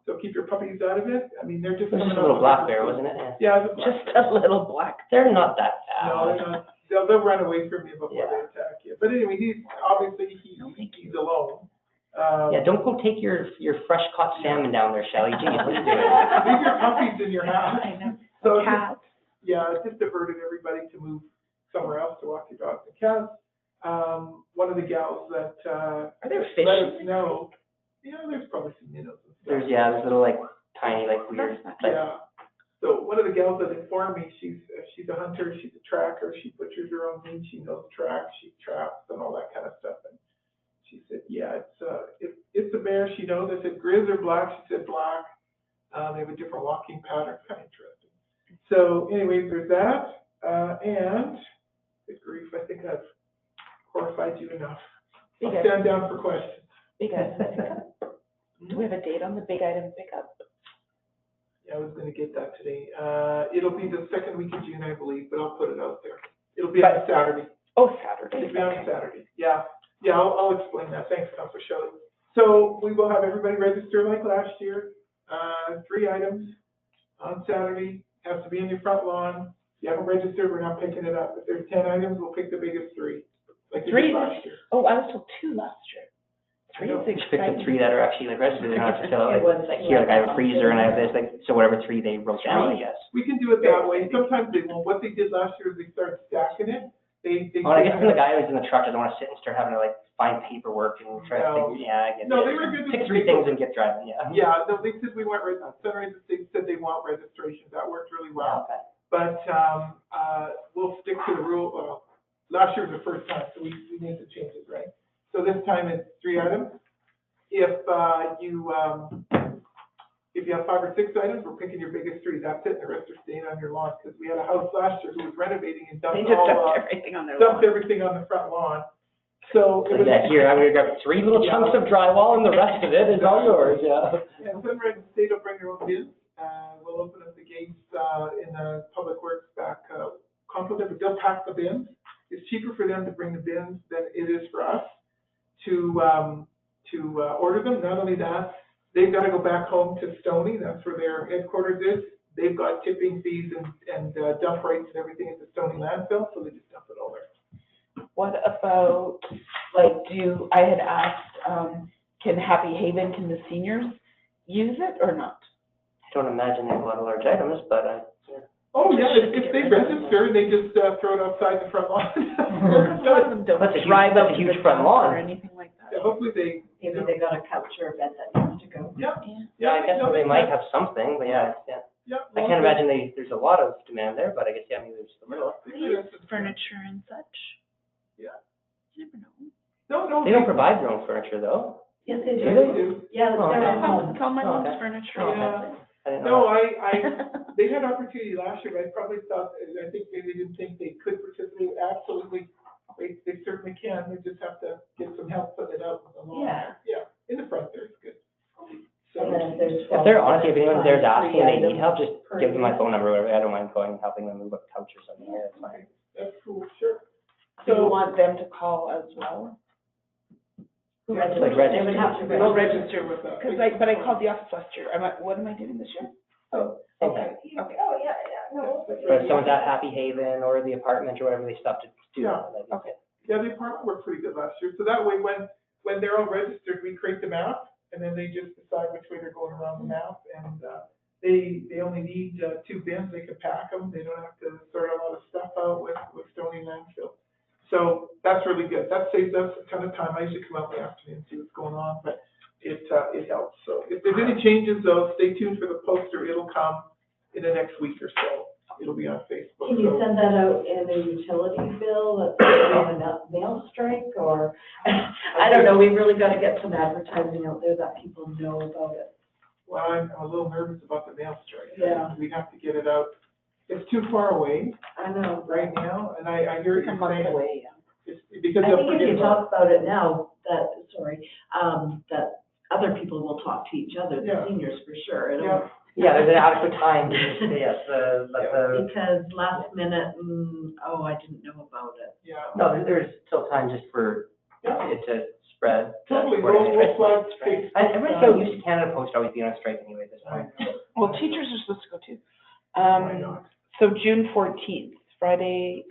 So keep your puppies out of it. They're just. It was just a little black bear, wasn't it? Yeah, Just a little black. They're not that bad. no, they're not. They'll run away from you before they attack you. But anyway, he's alone. Yeah, don't go take your fresh caught salmon down there, Shelley. Geez, what are you doing? Leave your puppies in your house. I know. So Cat. it just diverted everybody to move somewhere else to walk your dogs and cats. One of the gals that Are there fish? let us know. Yeah, there's probably some minnows and stuff. There's little like tiny like weird. Yeah. So one of the gals that informed me, she's a hunter, she's a tracker, she butchers her own meat, she knows tracks, she traps and all that kind of stuff. And she said, yeah, it's a bear. She knows. I said, grizz or black? She said black. They have a different walking pattern. Kind of interesting. So anyway, there's that. And good grief, I think I've horrified you enough. I'll stand down for questions. Big item pickup. Do we have a date on the big item pickup? Yeah, I was going to get that today. It'll be the second week of June, I believe, but I'll put it out there. It'll be on Saturday. Oh, Saturday. It'll be on Saturday. Yeah. Yeah, I'll explain that. Thanks, Councilor Shelley. So we will have everybody register like last year. 3 items on Saturday. Has to be in your front lawn. If you haven't registered, we're not picking it up. If there's 10 items, we'll pick the biggest 3. Like we did last year. Oh, I was told 2 last year. 3 is Just pick the exciting. 3 that are actually like registered. They don't have to fill out like here, like I have a freezer and I have this, like so whatever 3 they wrote down, I guess. We can do it that way. Sometimes they won't. What they did last year is they started stacking it. Oh, I guess for the guy who's in the truck doesn't want to sit and start having to like find paperwork and try to think, yeah, I get it. No, they were good. Pick 3 things and get driving, yeah. Yeah, no, they said we want, Sunrise State said they want registration. That worked really well. Okay. But, we'll stick to the rule. Last year was the first time, so we made the changes, right? So this time it's 3 items. If you have 5 or 6 items, we're picking your biggest 3. That's it. The rest are staying on your lawn because we had a house last year who was renovating and They dumped just dumped everything on their lawn. everything on the front lawn. So it was. Yeah, here, I'm gonna grab 3 little chunks of drywall and the rest of it is all yours, yeah. And Sunrise State will bring their own bins. We'll open up the gates, in the Public Works back, complex, but they'll pack the bins. It's cheaper for them to bring the bins than it is for us to order them. Not only that, they've got to go back home to Stony. That's where their headquarters is. They've got tipping fees and dump rates and everything at the Stony landfill, so they just dump it all there. What about, like, I had asked, can the seniors use it or not? I don't imagine they have a lot of large items, but Oh, yeah, if they register, they just throw it outside the front lawn. A lot of them don't That's a huge- drive that's out a to huge the front dump lawn. or anything like that. Hopefully Maybe they got a couch or a bed that needs to go. Yeah, Yeah, I guess no, they makes might sense. have something, but yeah, Yeah. I can't imagine there's a lot of demand there, but I guess, yeah, maybe there's a little. Furniture and such. Yeah. You never know. No. They don't provide their own furniture, though. Yes, they Do do. they? do. Yeah, Oh, they're okay. at home. Call my Oh, mom's okay. furniture. Yeah. I didn't know No, they had opportunity last year, but I probably thought, I think maybe they didn't think they could participate. Absolutely, they certainly can. They just have to get some help putting it out in the lawn. Yeah. Yeah, in the front there, it's good. So, And then if there's. If they're honestly, if anyone's there asking and they need items help, just per give them my year. phone number, or whatever. I don't mind going and helping them move a couch or something. Yeah, that's fine. that's cool, sure. Do you So, want them to call as well? Like They would have to they'll register. register with us. But I called the office last year. What am I doing this year? Oh, Okay. Oh, yeah, no. But if someone's at Happy Haven or the apartment or whatever, they stop to do Yeah. that. Okay. Yeah, the apartment worked pretty good last year. So that way, when they're all registered, we create the map, and then they just decide which way they're going around the map. And they only need 2 bins. They can pack them. They don't have to sort a lot of stuff out with Stony landfill. So that's really good. That saves us a ton of time. I usually come out in the afternoon and see what's going on, but it helps. So if there's any changes, though, stay tuned for the poster. It'll come in the next week or so. It'll be on Facebook. Can you send that out in a utility bill, that's on a mail strike, or, I don't know, we really gotta get some advertising out there that people know about it. Well, I'm a little nervous about the mail strike. Yeah. We have to get it out. It's too far away I know. right now, and I hear what It's a you're month saying. away, yeah. It's because I they'll think if forget you about talk about it now, that other people will talk to each other, the Yeah. seniors for sure. it. It'll- Yeah, Yeah, there's an adequate time, yes, let the, Because last minute, I didn't know about it. yeah. no, there's still time just for it to spread. Totally, we'll flag Facebook. Everyone's so used to Canada Post always being on strike anyway at this point. Well, teachers are supposed to go too. Why not? So June 14th, Saturday,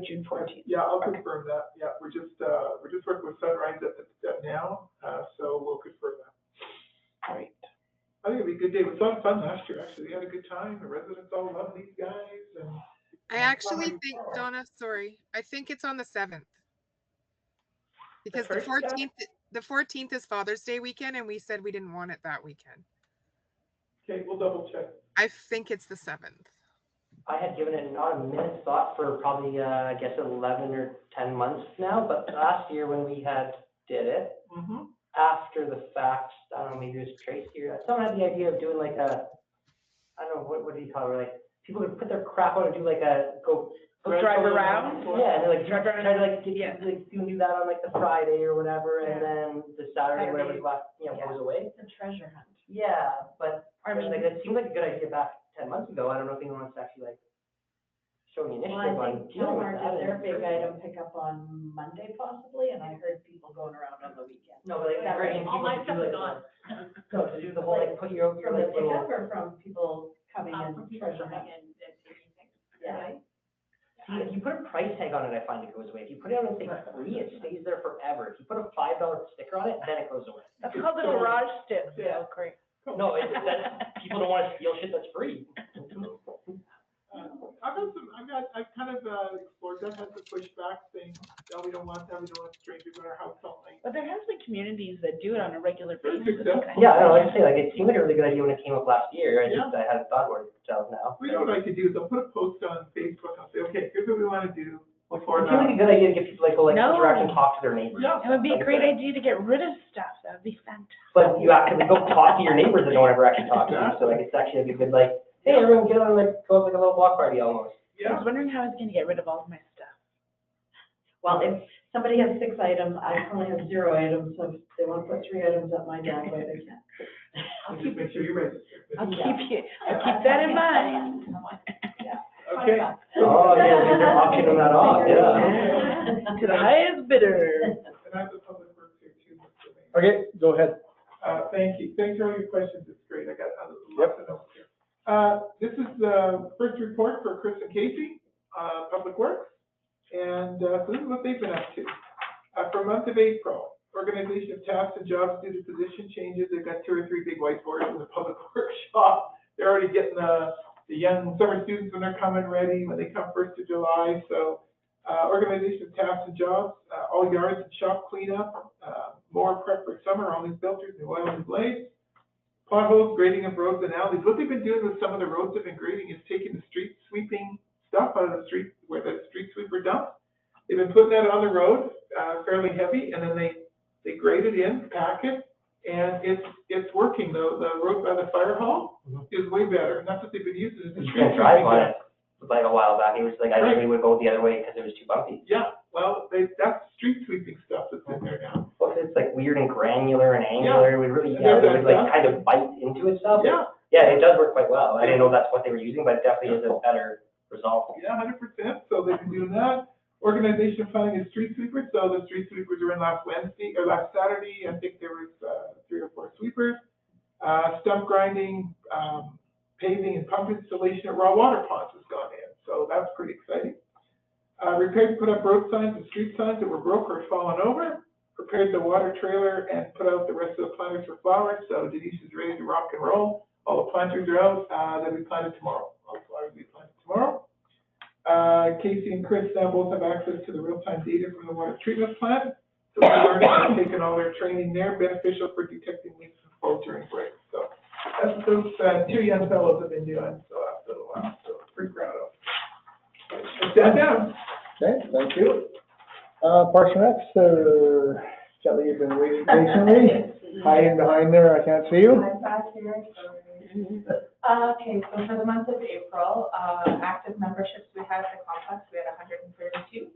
June 14th. Yeah, I'll confirm that. Yeah, we're just working with Sunrise at now, so we'll confirm that. All right. I think it'll be a good day. It was a lot of fun last year, actually. We had a good time. The residents all love these guys, and I actually think, Donna, sorry, I think it's on the 7th. Because the 14th is Father's Day weekend, and we said we didn't want it that weekend. okay, we'll double check. I think it's the 7th. I had given it not a minute's thought for probably, I guess 11 or 10 months now, but last year when we did it, Mm-hmm. after the fact, I don't know, maybe it was Tracy or someone had the idea of doing like I don't know, what do you call it, like, people would put their crap out and do like Drive around? Yeah, and like, Drive try around. to like, do that on like the Friday or whatever, and Yeah. then the Saturday, whatever's left, goes away. It's a treasure hunt. Yeah, but, I mean, like, it seemed like a good idea back 10 months ago. I don't know if anyone wants to actually like show the Well, initiative I on think dealing with Calmar that. did their big item pickup on Monday possibly, and I heard people going around on the weekend. No, but like, Is that right? encouraging All people my to stuff do is like, gone. no, to do the whole, like, put your From the like little. pickup or from people coming in From people treasure coming hunt? in and taking things. Yeah. See, if you put a price tag on it, I find it goes away. If you put it on and say free, it stays there forever. If you put a $5 sticker on it, then it goes away. That's called a garage sale. Yeah. Corey. No, people don't want to steal shit that's free. I've kind of explored that, had to push back, saying, no, we don't want that, we don't want strangers in our house all night. But there has been communities that do it on a regular basis. Successful. Yeah, I know, like I say, like, it seemed like a really good idea when it came up last year. I Yeah. hadn't thought about it until now. We know what I could do, is I'll put a post on Facebook, I'll say, okay, here's what we want to do before It seems like now. a good idea to get people like, No. interact and talk to their neighbors. Yeah. It would be a great idea to get rid of stuff. That would be fantastic. But you actively go talk to your neighbors that no one ever actually talked to, so like, it's actually like a good, like, hey, everyone get on, like, go have like a little block party almost. I was wondering how I was going to get rid of all of my stuff. Well, if somebody has 6 items, I only have 0 items, so if they want to put 3 items up my driveway, they can. I'll just make sure you're registered. I'll keep that in mind. Okay. Oh, yeah, they're auctioning that off, yeah. To the highest bidder. And I have the public works here too, Mr. Mayor. Okay, go ahead. Thank you. Thanks for all your questions. It's great. I got lots of notes here. This is the first report for Chris and Casey, Public Works. And so this is what they've been up to. For month of April, organization of tasks and jobs due to position changes. They've got 2 or 3 big whiteboards in the public workshop. They're already getting the young summer students when they're coming ready, when they come 1st of July. So organization of tasks and jobs, all yards and shop cleanup, more prep for summer, all these filters, new oil and blades. Potholes, grading of roads and alleys. What they've been doing with some of the roads they've been grading is taking the street sweeping stuff out of the street where the street sweeper dumps. They've been putting that on the road, fairly heavy, and then they grade it in, pack it, and it's working. The road by the fire hall is way better, and that's what they've been using. Is the You street can drive sweeping on stuff. it, like a while back, it was like, I usually would go the other way because it was too bumpy. Yeah, well, that's street sweeping stuff that's in there now. Well, it's like weird and granular and angular, it would really, Yeah, it would like that's- kind of bite into itself. Yeah. Yeah, it does work quite well. I didn't know that's what they were using, but it definitely is a better result. Yeah, 100%. So they've been doing that. Organization planning is street sweepers. So the street sweepers were in last Saturday. I think there was 3 or 4 sweepers. Stump grinding, paving and pump installation at raw water ponds has gone in. So that's pretty exciting. Repaired, put up road signs and street signs that were broke or fallen over. Prepared the water trailer and put out the rest of the planters for flowers. So Denise is ready to rock and roll. All the planters are out. They'll be planted tomorrow. All the flowers will be planted tomorrow. Casey and Chris now both have access to the real-time data from the water treatment plant. So they're learning and taking all their training there, beneficial for detecting leaks and flow during breaks. So that's what those 2 young fellows have been doing. So after a while, so pretty proud of them. Stand down. Okay, thank you. Parks and Recs, Kelly, you've been waiting patiently. Hiding behind there, I can't see you. I'm back here, sorry. Okay, so for the month of April, active memberships we had at the complex, we had 132.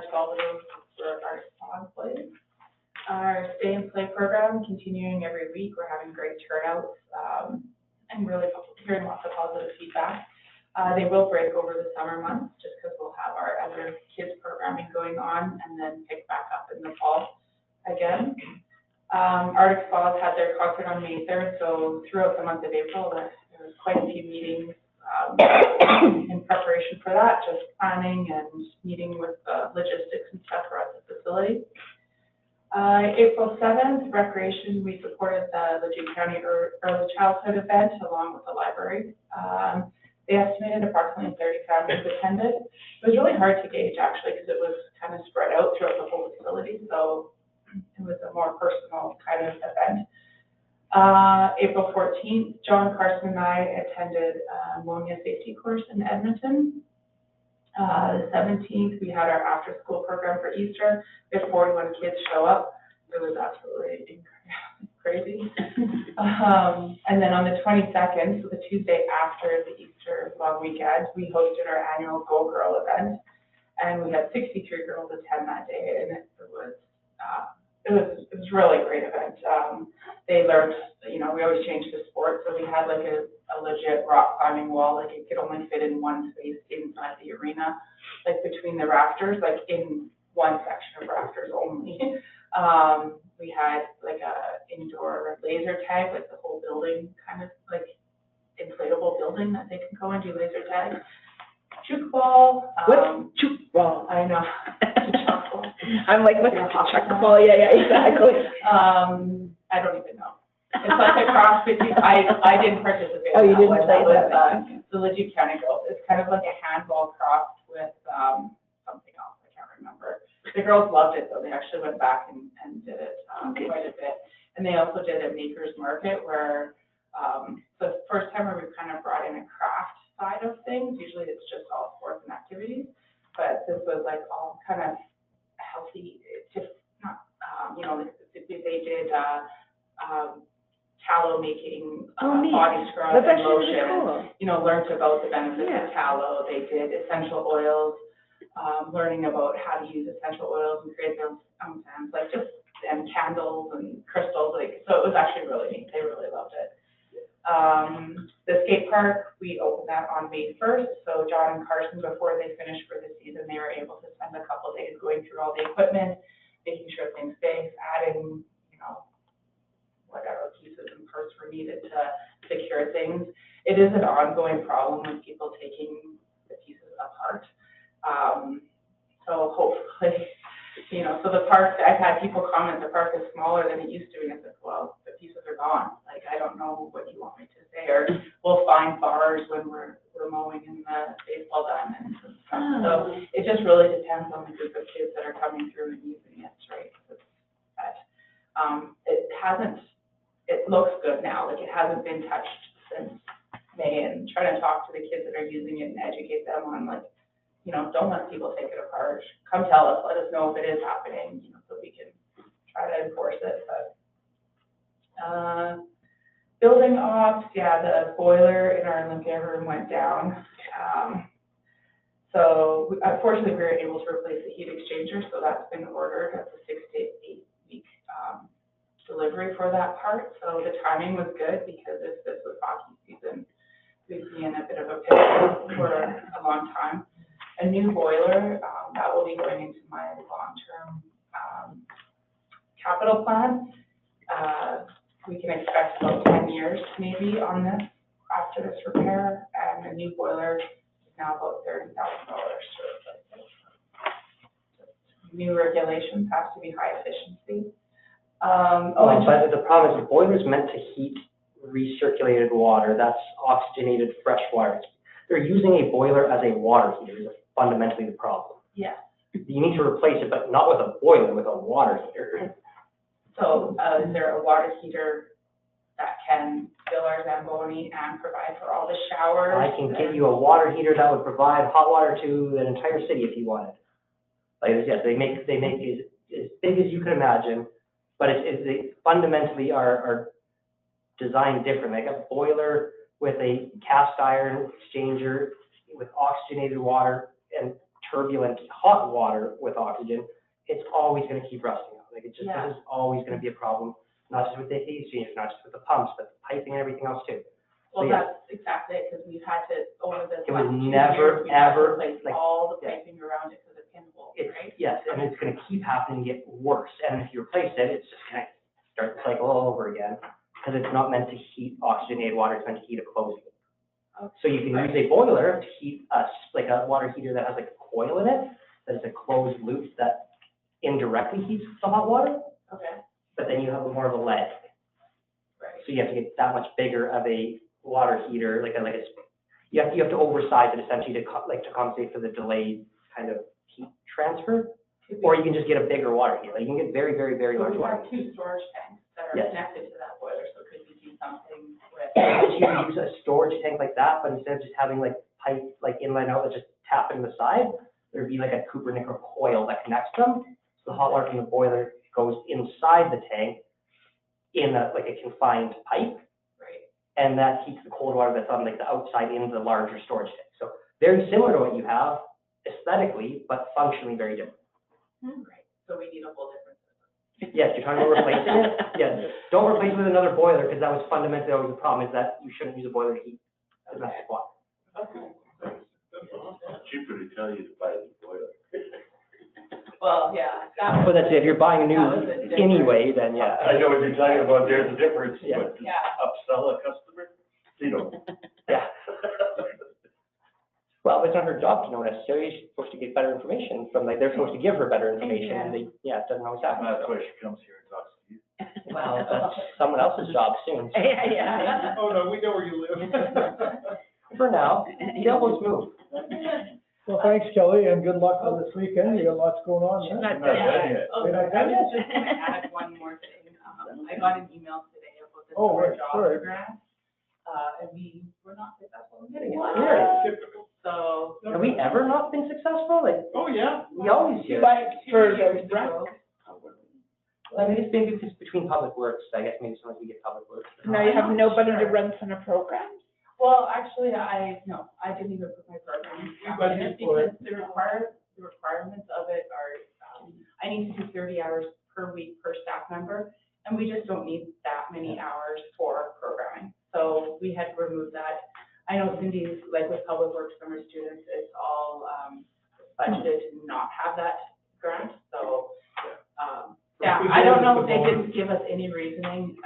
12 of those were our spa employees. Our stay and play program continuing every week. We're having great turnouts, and really hearing lots of positive feedback. They will break over the summer months just because we'll have our other kids programming going on and then pick back up in the fall again. Arctic Spas had their concert on May 3rd, so throughout the month of April, there was quite a few meetings in preparation for that, just planning and meeting with logistics and stuff for at the facility. April 7th, recreation, we supported the Leduc County Early Childhood event along with the library. They estimated approximately 30 families attended. It was really hard to gauge actually because it was kind of spread out throughout the whole facility, so it was a more personal kind of event. April 14th, John Carson and I attended ammonia safety course in Edmonton. The 17th, we had our after-school program for Easter. We had 41 kids show up. It was absolutely crazy. And then on the 22nd, so the Tuesday after the Easter long weekend, we hosted our annual Go Girl event, and we had 63 girls attend that day, and it was really a great event. They learned, we always change the sport, so we had like a legit rock climbing wall, like it could only fit in one space inside the arena, like between the rafters, like in one section of rafters only. We had like a indoor laser tag, like the whole building, kind of like inflatable building that they can go and do laser tag. Juke ball. What's juke ball? I know. I'm like, what's a chuck ball? Yeah, exactly. I don't even know. It's like a cross between, I didn't participate. Oh, you in didn't one. play That that? was, the Leduc County girls. It's kind of like a handball crossed with, something else, I can't remember. The girls loved it, though. They actually went back and did it, quite a bit. And they also did a maker's market where, the first time where we've kind of brought in a craft side of things. Usually it's just all sports and activities, but this was like all kind of healthy, just not, they did, tallow making, body scrub That's and actually lotion, really cool. Learned about the benefits Yeah. of tallow. They did essential oils, learning about how to use essential oils and create their own scents, like just, and candles and crystals, like, so it was actually really neat. They really loved it. The skate park, we opened that on May 1st. So John and Carson, before they finished for the season, they were able to spend a couple of days going through all the equipment, making sure things safe, adding, whatever pieces and parts were needed to secure things. It is an ongoing problem with people taking the pieces apart. So hopefully, so the park, I've had people comment the park is smaller than it used to, and it's like, well, the pieces are gone. Like, I don't know what you want me to say, or we'll find bars when we're mowing in the baseball diamonds and stuff. So it just really depends on the group of kids that are coming through and using it, right? It looks good now, like it hasn't been touched since May, and trying to talk to the kids that are using it and educate them on like, don't let people take it apart. Come tell us, let us know if it is happening, so we can try to enforce it, but. Building ops, yeah, the boiler in our Olympia room went down. So unfortunately, we were able to replace the heat exchanger, so that's been ordered. That's a 6 to 8 week delivery for that part. So the timing was good because if this was hockey season, we'd be in a bit of a pickle for a long time. A new boiler, that will be going into my long-term capital plan. We can expect about 10 years maybe on this after this repair, and a new boiler is now about $30,000 to replace it. New regulations have to be high efficiency. But the problem is the boiler is meant to heat recirculated water. That's oxygenated fresh water. They're using a boiler as a water heater is fundamentally the problem. Yeah. You need to replace it, but not with a boiler, with a water heater. So is there a water heater that can fill our Zamboni and provide for all the showers? I can get you a water heater that would provide hot water to an entire city if you wanted. Like, yes, they make it as big as you could imagine, but they fundamentally are designed different. Like a boiler with a cast iron exchanger with oxygenated water and turbulent hot water with oxygen, it's always going to keep rusting out. Like, this is always going to be a problem, not just with the heat exchangers, not just with the pumps, but the piping and everything else too. Well, that's exactly it, because we've had to, over the It was last 2 never, years, we've had to ever, replace like, all the piping around it because of pinholes, right? Yes, and it's going to keep happening and get worse. And if you replace it, it's just going to start the cycle all over again, because it's not meant to heat oxygenated water, it's meant to heat a closed loop. Okay. So you can use a boiler to heat like a water heater that has like a coil in it, that is a closed loop that indirectly heats the hot water. Okay. But then you have more of a lead. Right. So you have to get that much bigger of a water heater, you have to oversize it essentially to compensate for the delayed kind of heat transfer. Or you can just get a bigger water heater. You can get very, very, very large water We have 2 storage tanks that are connected to that boiler, so could we do something with? You can use a storage tank like that, but instead of just having like pipe, like inline outlet, just tap in the side, there'd be like a Cooper nickel coil that connects them. So the hot water from the boiler goes inside the tank in a confined pipe. Right. And that heats the cold water that's on like the outside into the larger storage tank. So very similar to what you have aesthetically, but functionally very different. Right. So we need a whole different system. Yes, you're talking about replacing it? Yes. Don't replace it with another boiler, because that was fundamentally always the problem, is that you shouldn't use a boiler to heat domestic water. Okay. It's cheaper to tell you to buy the boiler. Well, yeah. But that's it, if you're buying a new That was a different- anyway, then yeah. I know what you're talking about, there's a difference, Yeah. but to upsell a customer, Yeah. Well, it's not her job to know necessarily, she's supposed to get better information from, they're supposed to give her better information, and it doesn't always happen. That's why she comes here and talks to you. Well, that's someone else's job soon. Yeah. Oh, no, we know where you live. For now, the elbows move. Well, thanks, Kelly, and good luck on this weekend. You got lots going on. She's huh? not Not done done yet. yet. Okay, I was just gonna add one more thing. I got an email today about the Oh, summer right, job sorry. grant. And we were not successful in getting it. Typical. So. Have we ever not been successful? Like, Oh, yeah. we always do. For the rec? I mean, it's maybe it's between public works, I guess maybe sometimes we get public works. Now you have nobody to run summer programs? Well, actually, I didn't even put my program in it because the requirements of it are, I need to do 30 hours per week per staff member, and we just don't need that many hours for programming. So we had removed that. I know Cindy's, like with public works summer students, it's all budgeted to not have that grant, so, I don't know if they didn't give us any reasoning,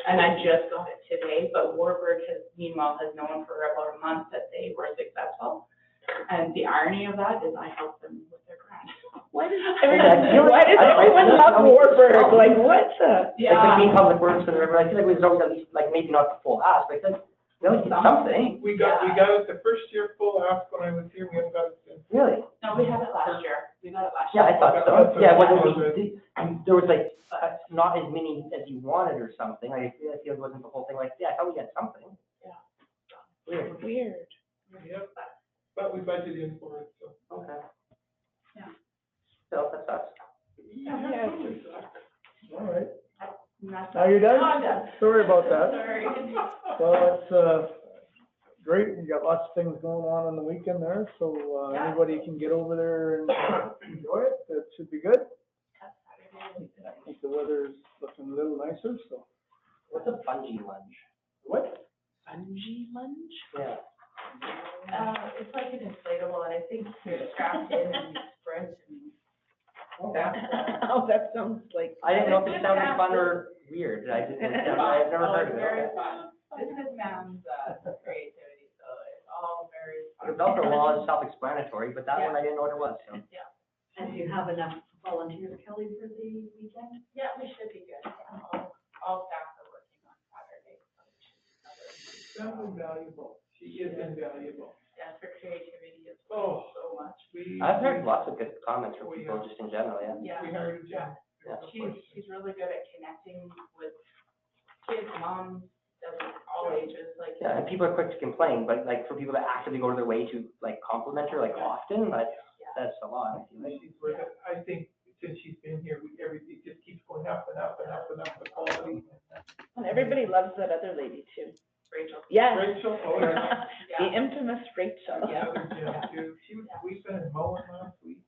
and I just got it today, but Warburg meanwhile has known for about a month that they were successful. And the irony of that is I helped them with their grant. Why does everyone love Warburg? Like, what the? Like between public works and whatever, I feel like there's always at least, like maybe not the full ask, but like, we always get something. We got it the first year full ask when I was here, we haven't got it since. Really? No, we had it last year. We got it last Yeah, year. I thought so. Yeah, it wasn't, there was like, not as many as you wanted or something. I feel it wasn't the whole thing, like, yeah, I thought we had something. Yeah. Weird. Weird. Yep, but we budgeted in for it, so. Okay. Yeah. So, that sucks. Yeah. All right. That's Now you're done? No, I'm done. Sorry about that. Sorry. Well, it's, great. You got lots of things going on the weekend there, so, Yeah. anybody can get over there and enjoy it. That should be good. I think the weather's looking a little nicer, so. What's a bungee lunge? What? Bungee lunge? Yeah. It's like an inflatable, and I think you're strapped in and you sprint and. Oh, that sounds like. I didn't know if it sounded fun or weird. I've never heard of it. Very fun. This is man's, creativity, so it's all very fun. The Velcro wall is self-explanatory, but that one I didn't know what it was, so. Yeah. And do you have enough volunteers, Kelly, for the weekend? Yeah, we should be good. All staff are working on Saturday, so we should be covered. That's invaluable. She is invaluable. Yeah, her creativity is Oh, so much. I've heard lots of good comments from people just in general, yeah. Yeah. We hired a Jen. Yeah. She's really good at connecting with kids, moms, all ages, like. Yeah, and people are quick to complain, but like for people to actively go to their way to like compliment her like often, that's a lot, I feel like. She's worth it. I think since she's been here, everything just keeps going up and up and up and up, the quality. And everybody loves that other lady too. Rachel. Yeah. Rachel, oh, yeah. The infamous Rachel. The other Jen too. She was, we've been mowing last week.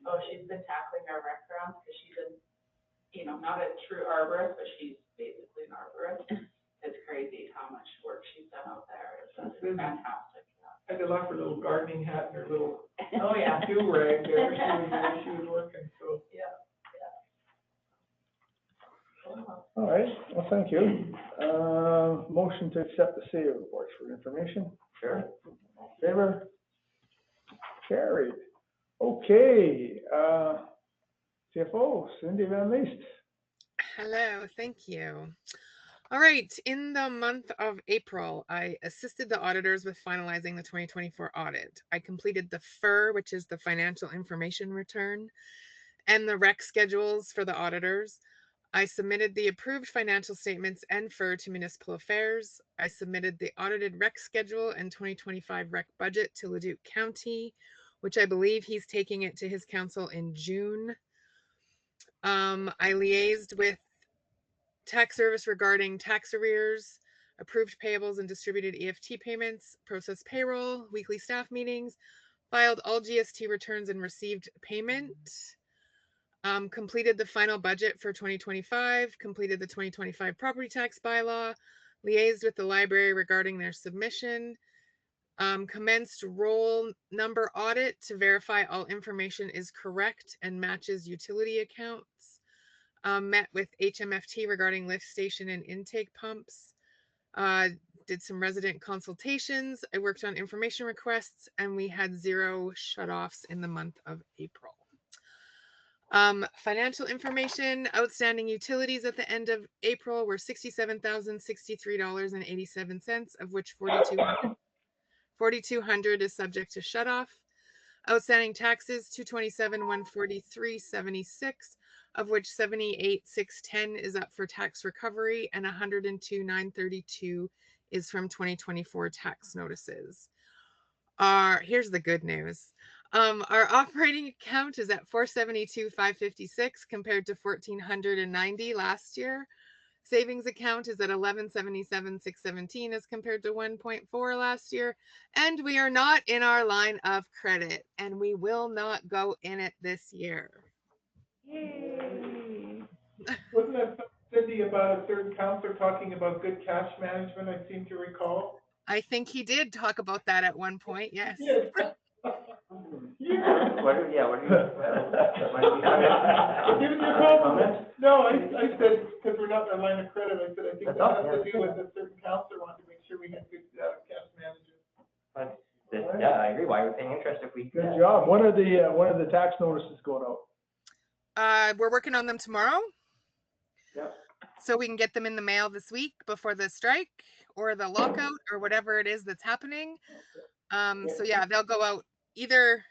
Oh, she's been tackling our rec grounds, because she's not a true arborist, but she's basically an arborist. It's crazy how much work she's done out there. It's fantastic. I had to lock her little gardening hat and her little Oh, yeah. do-rag there. She was working, so. Yeah. All right, well, thank you. Motion to accept the CA reports for information. Sure. Favor? Carried. Okay, CFO, Cindy Van Leest. Hello, thank you. All right, in the month of April, I assisted the auditors with finalizing the 2024 audit. I completed the FIR, which is the financial information return, and the rec schedules for the auditors. I submitted the approved financial statements and FIR to Municipal Affairs. I submitted the audited rec schedule and 2025 rec budget to Leduc County, which I believe he's taking it to his council in June. I liaised with tax service regarding tax arrears, approved payables and distributed EFT payments, processed payroll, weekly staff meetings, filed all GST returns and received payment. Completed the final budget for 2025, completed the 2025 property tax bylaw, liaised with the library regarding their submission, commenced roll number audit to verify all information is correct and matches utility accounts, met with HMFT regarding lift station and intake pumps, did some resident consultations, I worked on information requests, and we had 0 shutoffs in the month of April. Financial information, outstanding utilities at the end of April were $67,063.87, of which $4,200 is subject to shutoff. Outstanding taxes, $227,143.76, of which $78,610 is up for tax recovery, and $102,932 is from 2024 tax notices. Here's the good news. Our operating account is at $472,556 compared to $1,490 last year. Savings account is at $1177,617 as compared to 1.4 last year. And we are not in our line of credit, and we will not go in it this year. Yay. Wasn't that Cindy about a certain counselor talking about good cash management, I seem to recall? I think he did talk about that at one point, yes. Yes. What are you Giving you a compliment? No, I said, because we're not in our line of credit, I said, I think that has to do with a certain counselor wanted to make sure we had good cash management. Yeah, I agree. Why are we paying interest if we? Good job. When are the tax notices going out? We're working on them tomorrow. Yeah. So we can get them in the mail this week before the strike or the lockout or whatever it is that's happening. So yeah, they'll go out either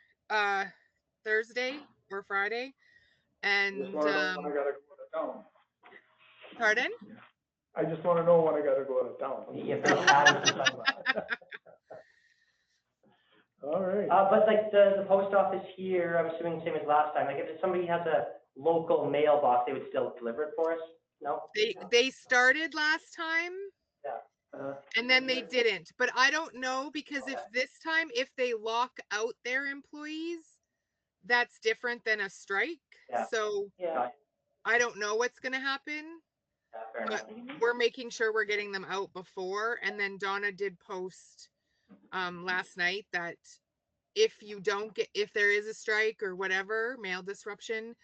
Thursday or Friday. And I gotta go to town. Pardon? I just wanna know when I gotta go out of town. If there's patterns and stuff. All right. But like the post office here, I'm assuming same as last time, like if somebody has a local mailbox, they would still deliver it for us? No? They started last time Yeah. and then they didn't. But I don't know, because if this time, if they lock out their employees, that's different than a strike. Yeah. So Yeah. I don't know what's going to happen. Fair But enough. we're making sure we're getting them out before. And then Donna did post last night that if there is a strike or whatever, mail disruption,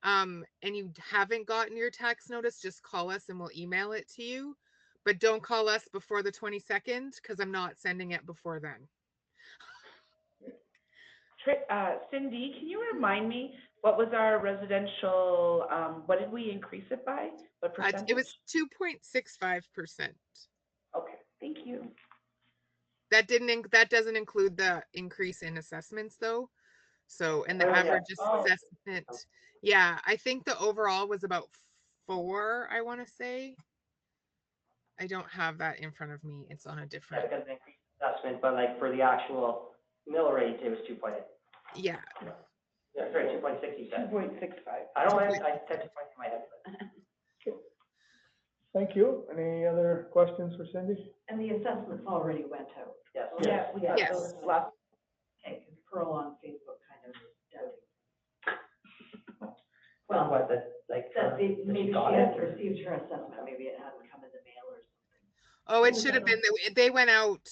and you haven't gotten your tax notice, just call us and we'll email it to you. But don't call us before the 22nd, because I'm not sending it before then. Cindy, can you remind me, what was our residential, what did we increase it by? What percentage? It was 2.65%. Okay, thank you. That doesn't include the increase in assessments though. So, and the Oh, yeah. average Oh. assessment, yeah, I think the overall was about 4, I want to say. I don't have that in front of me. It's on a different. Because of the increased assessment, but like for the actual mill rate, it was 2.8. Yeah. Yeah, sorry, 2.6 you said. 2.65. I don't mind, I said 2.8 in my head. But... Thank you. Any other questions for Cindy? And the assessments already went out. Yes. Yeah, we got Yes. those last. Okay, because Pearl on Facebook kind of doubting. Well, Well, what, that, like, that that maybe she got hadn't it? received her assessment, maybe it hadn't come in the mail or something. Oh, it should have been, they went out,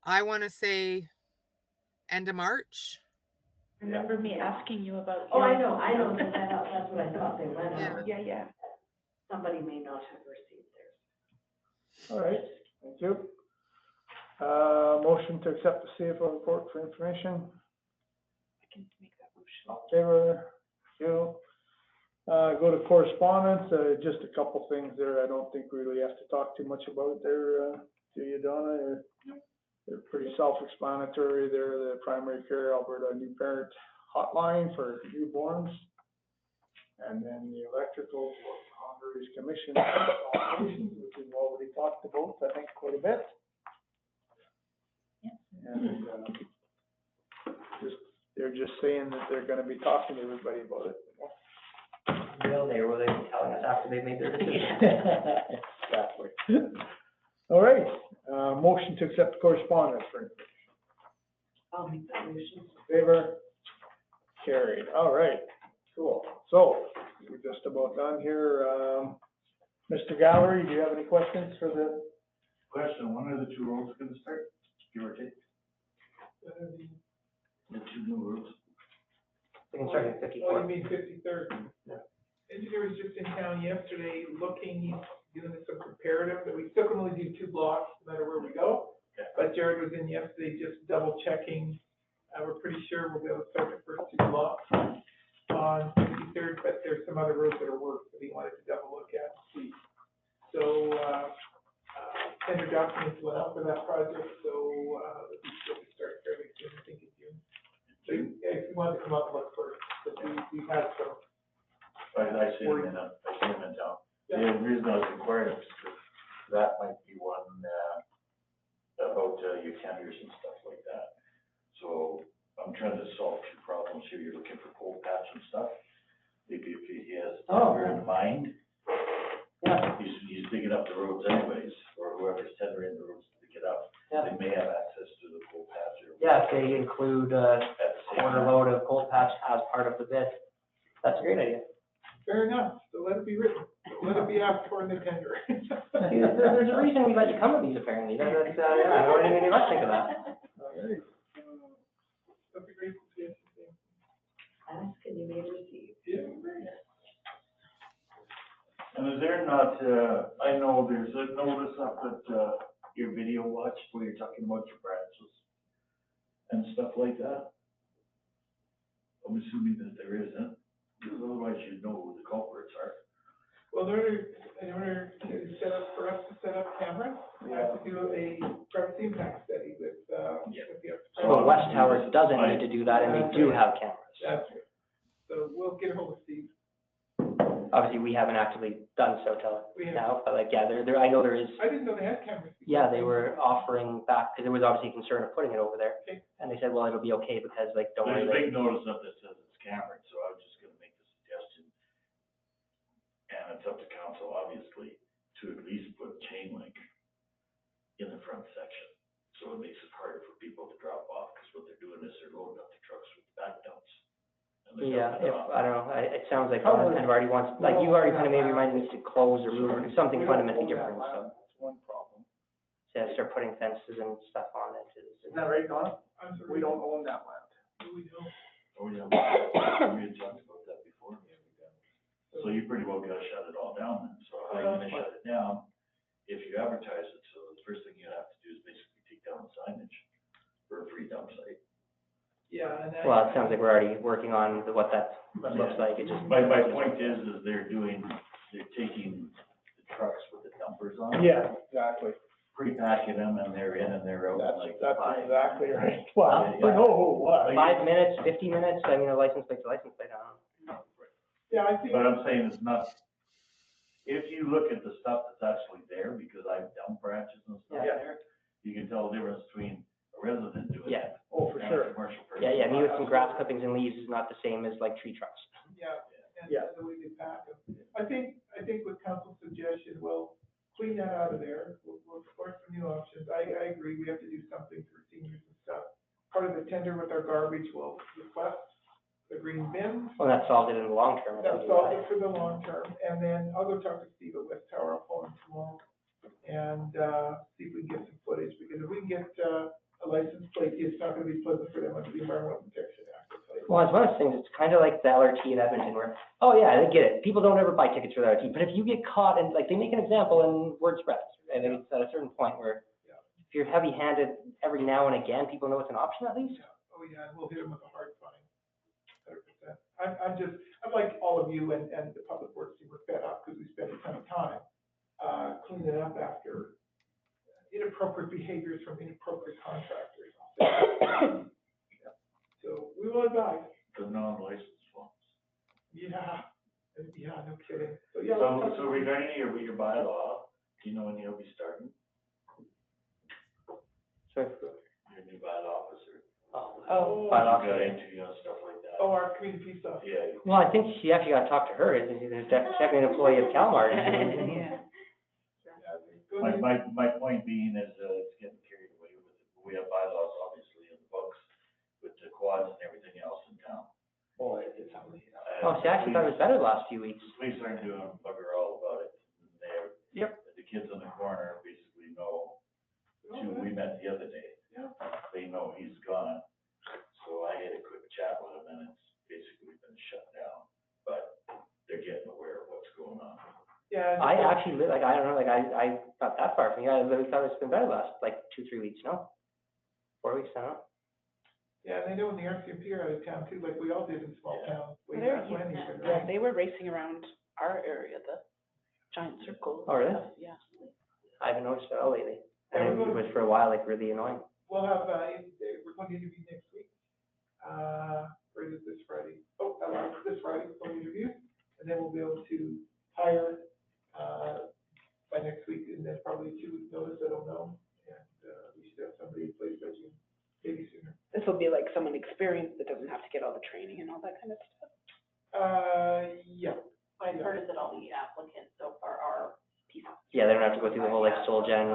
I want to say, end of March. Remember me asking you about. Oh, I know, that's what I thought, they went Yeah. out. Yeah. Somebody may not have received theirs. All right, thank you. Motion to accept the CFO report for information. I can make that motion. Favor, you. Go to correspondence, just a couple things there. I don't think we really have to talk too much about there, do you, Donna? They're pretty self-explanatory. They're the primary care Alberta new parent hotline for newborns. And then the electrical boundaries commission operations, which we've already talked about, I think, quite a bit. And they're just saying that they're gonna be talking to everybody about it. Well, they were telling us after they made their decision. Exactly. All right, motion to accept correspondence for information. I'll make that motion. Favor? Carried. All right, cool. So, we're just about done here. Mr. Gallery, do you have any questions for the? Question, when are the 2 roads gonna start, give or take? The 2 new roads? They can start at Oh, 54. you mean 53rd? Yeah. Engineer was just in town yesterday looking, he's doing some comparative, that we still can only do 2 blocks no matter where we go. Yeah. But Jared was in yesterday just double checking. We're pretty sure we'll be able to start the first 2 blocks on 53rd, but there's some other roads that are worse that he wanted to double look at and see. So, tender documents went out for that project, so, we should start fairly soon, I think in June. So, yeah, if you wanted to come up and look first, but we had some. I see them in town. The reason I was inquiring is because that might be one, about your tenders and stuff like that. So I'm trying to solve 2 problems here. You're looking for cold patch and stuff. Maybe if he has tender in mind, Yeah. he's digging up the roads anyways, or whoever's tendering the roads to dig it up. Yeah. They may have access to the cold patch or. Yeah, if they include, At the same quarter time. load of cold patch as part of the bid. That's a great idea. Fair enough, so let it be written, let it be asked for in the tender. There's a reason we let you come with these apparently. That's, yeah, I don't even think of that. All right. That'd be great suggestion. Ask and you may receive. Yeah, great. And is there not, I know there's a notice up at, your video watch where you're talking about your branches and stuff like that? I'm assuming that there isn't, because otherwise you'd know who the culprits are. Well, in order to set up, for us to set up cameras, we have to do a privacy impact study with the. So West Tower doesn't need to do that and they do have cameras. That's right. So we'll get a hold of Steve. Obviously, we haven't actively done so till We have- now, but like, yeah, there, I know there is, I didn't know they had cameras. yeah, they were offering back, because there was obviously concern of putting it over there. Okay. And they said, well, it'll be okay because like, don't There's a worry. big notice up that says it's cambered, so I was just gonna make the suggestion. And it's up to council, obviously, to at least put chain link in the front section. So it makes it harder for people to drop off, because what they're doing is they're loading up the trucks with back dumps. And they're Yeah, dumping it if, off. I don't know, it sounds like Ron kind of already wants, like, you already kind of maybe reminded me to close or move or do something fundamentally different, so. That's one problem. Yeah, start putting fences and stuff on it. Isn't that right, Don? I'm sorry. We don't own that land. We don't. Oh, yeah, we had talked about that before. So you pretty well gotta shut it all down then. So how are you gonna shut it down if you advertise it? So the first thing you have to do is basically take down the signage for a free dump site. Yeah, and Well, it sounds like we're already working on what that looks like, it just. My point is they're taking the trucks with the dumpers on. Yeah, exactly. Pre-packing them and they're in and they're out in like That's 5 exactly minutes. right. Well, Yeah. no, what? 5 minutes, 50 minutes, I mean, a license plate's a license plate, I don't know. Yeah, I think. But I'm saying it's not, if you look at the stuff that's actually there, because I've done branches and stuff Yeah. there, you can tell the difference between a resident doing it. Yeah. Oh, for and sure. a commercial person. Yeah, me with some grass clippings and leaves is not the same as like tree trucks. Yeah, and Yeah. the way they pack them. I think with council's suggestion, we'll clean that out of there. We'll explore some new options. I agree, we have to do something for seniors and stuff. Part of the tender with our garbage will request the green bins. Well, that solves it in the long term. That's all good for the long term. And then I'll go talk to Steve at West Tower, I'll phone him tomorrow and, see if we can get some footage, because if we can get, a license plate, it's not gonna be pleasant for them under the Environmental Protection Act. I'll tell you. Well, it's one of those things, it's kind of like the LRT in Edmonton where, oh yeah, I get it, people don't ever buy tickets for the LRT, but if you get caught and, like, they make an example and word spreads. I think it's at a certain point where if you're heavy-handed every now and again, people know it's an option at least. Oh, yeah, and we'll hit them with a hard fine, 100%. I'm like all of you and the public works team, we're fed up because we spend a ton of time, cleaning up after inappropriate behaviors from inappropriate contractors. Yeah. So we will advise. The non-licensed ones. Yeah, no kidding. So, yeah. So regarding your bylaw, do you know when you'll be starting? Sure. Your new bylaw officer? Oh. You got interview and stuff like that? Oh, our community peace officer. Yeah. Well, I think she actually got to talk to her, there's definitely an employee of Calmar. Yeah. My point being is, it's getting carried away with it. We have bylaws obviously in the books with the quads and everything else in town. Oh, it's how many. Oh, see, I actually thought it was better the last few weeks. Police aren't doing bugger all about it. The kids on the corner basically know, who we met the other day. Yeah. They know he's gone. So I had a quick chat with him and it's basically been shut down, but they're getting aware of what's going on. Yeah. I actually, I don't know, I got that far from you, I really thought it's been better the last, 2-3 weeks, no? 4 weeks, I don't know. Yeah, and they know when the RCMP are out of town too, like we all did in small towns. way They're- back when even, Yeah, right? they were racing around our area, the giant circle. Oh, really? Yeah. I haven't noticed it at all lately. Yeah, And it was for a while, really annoying. We'll have, we're going to interview next week. Or is it this Friday? Oh, this Friday, we're going to interview, and then we'll be able to hire, by next week, and then probably 2 weeks notice, I don't know. And, we should have somebody in place by June, maybe sooner. This will be like someone experienced that doesn't have to get all the training and all that kind of stuff. Yeah. I've heard that all the applicants so far are peace officers. Yeah, they don't have to go through the whole Soul Gen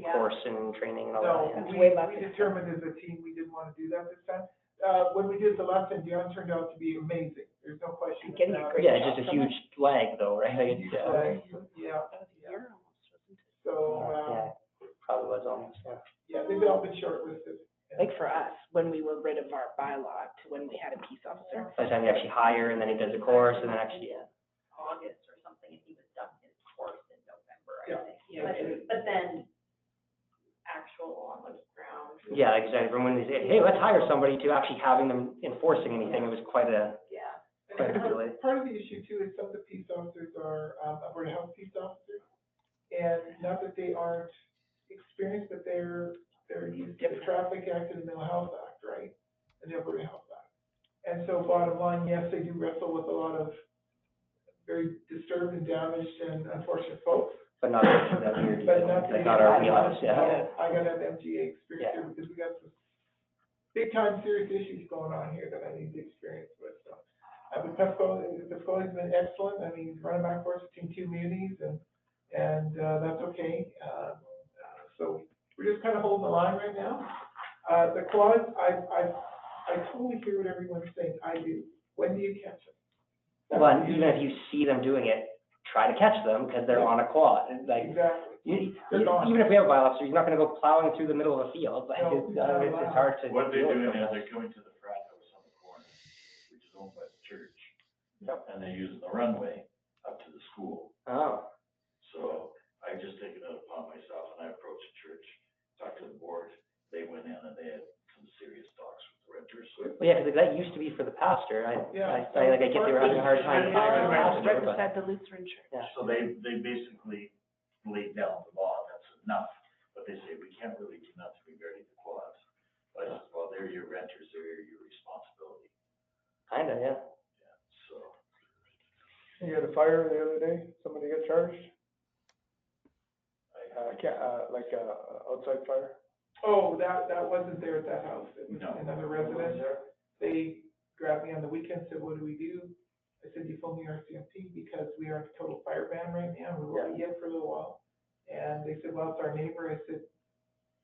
Yeah. course and training and all No, that. That's we way less determined as a team, we didn't want to do that this time. When we did it the last time, Dion turned out to be amazing, there's no question. Getting a about great it. Yeah, it's just a huge lag though, right? Like Huge it's, lag, yeah, That was a year almost, wasn't it? so, yeah, probably was almost, yeah. yeah, they've all been shortlisted. Like for us, when we were rid of our bylaw to when we had a peace officer. By the time you actually hire and then he does the course and then actually, yeah. August or something, and he was done his course in November, Yeah. I think. Yeah. But then actual on the ground. Yeah, exactly. From when they say, hey, let's hire somebody to actually having them enforcing anything, it was quite a Yeah. quite a delay. Part of the issue too is some of the peace officers are, Alberta Health peace officers. And not that they aren't experienced, but they're used to the Traffic Act and the Mental Health Act, right? And the Alberta Health Act. And so bottom line, yes, they do wrestle with a lot of very disturbed and damaged and unfortunate folks. But not that weird, But not like not our wheelhouse, yeah. I got an MGA experience here because we got some big time serious issues going on here that I need to experience with, so. But Pesco has been excellent, I mean, he's running back forth between two munis and that's okay. So we're just kind of holding the line right now. The quads, I totally hear what everyone's saying, I do. When do you catch them? Well, and even if you see them doing it, try to catch them, because they're on a quad, and like, Exactly. even if we have a bylaw officer, he's not gonna go plowing through the middle of a field, like, No, it's hard to. What they're deal with doing them. is they're going to the frat house on the corner, which is owned by the church. Yep. And they're using the runway up to the school. Oh, So I just taken it upon myself and I approached the church, talked to the board. They went in and they had some serious talks with the renters. well, yeah, because that used to be for the pastor, I get they were having a hard time hiring a pastor, Right but, beside the Lutheran church. yeah. So they basically laid down the law, that's enough. But they say, we can't really do nothing regarding the quads. But I said, well, they're your renters, they're your responsibility. Kinda, yeah. Yeah, so. You had a fire the other day, somebody got charged, outside fire? Oh, that wasn't there at that house, it was No. another resident. They grabbed me on the weekend, said, what do we do? I said, you phone the RCMP because we are in a total fire ban right now, we will be in for a little while. And they said, well, it's our neighbor. I said,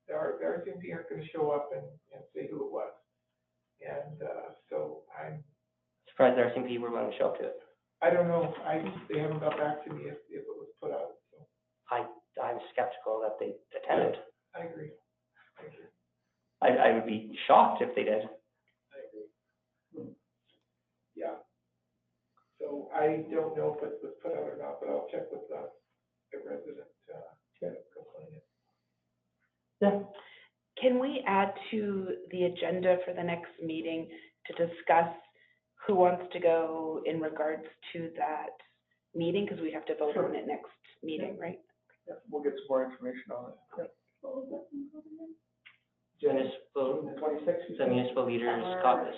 the RCMP aren't gonna show up and say who it was. And, so I'm, Surprised the RCMP were willing to show up to it. I don't know, they haven't got back to me if it was put out, so, I'm skeptical that they attended. I agree. I would be shocked if they did. I agree. Yeah. So I don't know if it was put out or not, but I'll check with the resident, complainant. Yeah. Can we add to the agenda for the next meeting to discuss who wants to go in regards to that meeting? Because we have to vote on it next meeting, right? Yeah, we'll get some more information on it. Municipal, the municipal leaders caucus.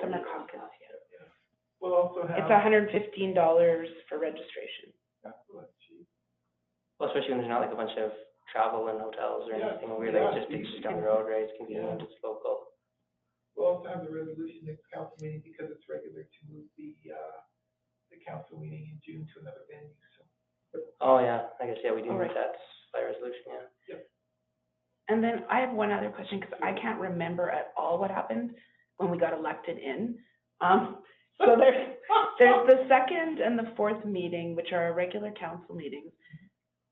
Summer caucus, yeah. We'll also have. It's $115 for registration. Well, especially when there's not like a bunch of travel and hotels or Yeah, anything, we're yeah, like just down the road, right, it's convenient, it's local. We'll also have the resolution next council meeting because it's regular to move the council meeting in June to another venue, so. Oh, yeah, I guess, yeah, we do All need right. that by resolution, yeah. And then I have one other question, because I can't remember at all what happened when we got elected in. So there's the second and the fourth meeting, which are our regular council meetings.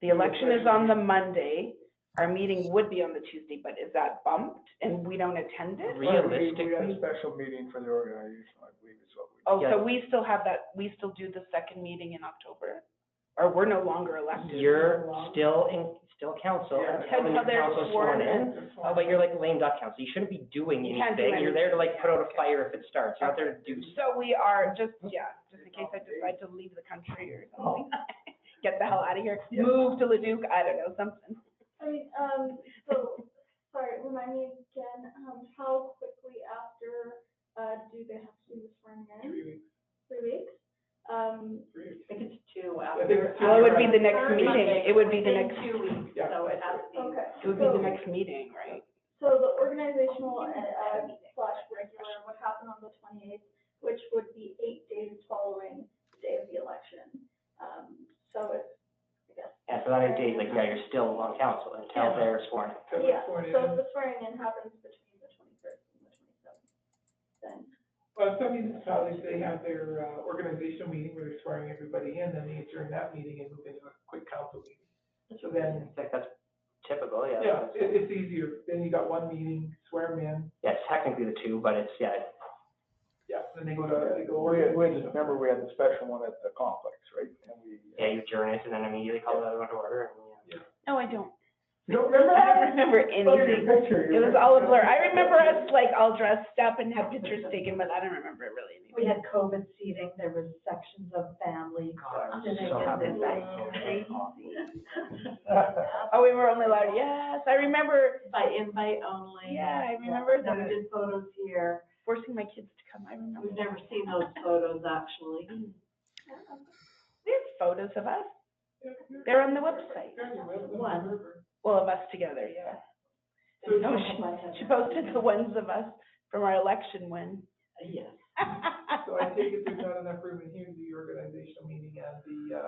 The election is on the Monday. Our meeting would be on the Tuesday, but is that bumped and we don't attend it? We had a Realistically, special meeting for the organization, I believe is what we. Oh, Yeah. so we still have that, we still do the second meeting in October? Or we're no longer elected? you're still council Yeah. until the new Until they're council's sworn sworn in. Oh, but you're like lame duck council, you shouldn't be doing You can't do anything, you're there to like anything, put out a yeah, fire if it starts, you're not there to do. So we are, just in case I decide to leave the country or something, get the hell out of here, move to Leduc, I don't know, something. I mean, so, sorry, remind me again, how quickly after, do they have to do the swearing in? 3 weeks. 3 weeks? 3 weeks. I think it's two I think it's Well, it would be the next Third meeting, Monday it would be the within next, 2 weeks, Yeah. so it has to be. Okay. it would be the next meeting, right? So the organizational, slash regular would happen on the 28th, which would be 8 days following the day of the election. So it's, I guess. Yeah, so that 8 days, like, yeah, you're still on council until they're sworn in. So Yeah, it's sworn in. so the swearing in happens between the 21st and the 27th. Then, Well, some municipalities, they have their organizational meeting where they're swearing everybody in, then they adjourn that meeting and move into a quick council meeting. So then, I think that's typical, yeah. yeah, it's easier, then you got one meeting, swear them in, Yeah, it's technically the two, but it's, yeah, then they go to, Remember, we had the special one at the complex, right? And we. yeah, you adjourn it and then immediately call the other one to order, and, yeah. No, I don't. You don't remember I that? don't remember anything. It was all a blur. I remember us like all dressed up and had pictures taken, but I don't remember really anything. We had COVID seating, there was sections of family. God, I'm sitting so in happy the- that Oh, we were only allowed, yes, I remember, By invite only. yeah, I remember Then we the, did photos here. forcing my kids to come, I remember. We've never seen those photos, actually. photos of us. They're on the website. One. Well, of us together, yeah. No, she posted the ones of us from our election win. Yes. So I take it there's not enough room in here to do the organizational meeting and the,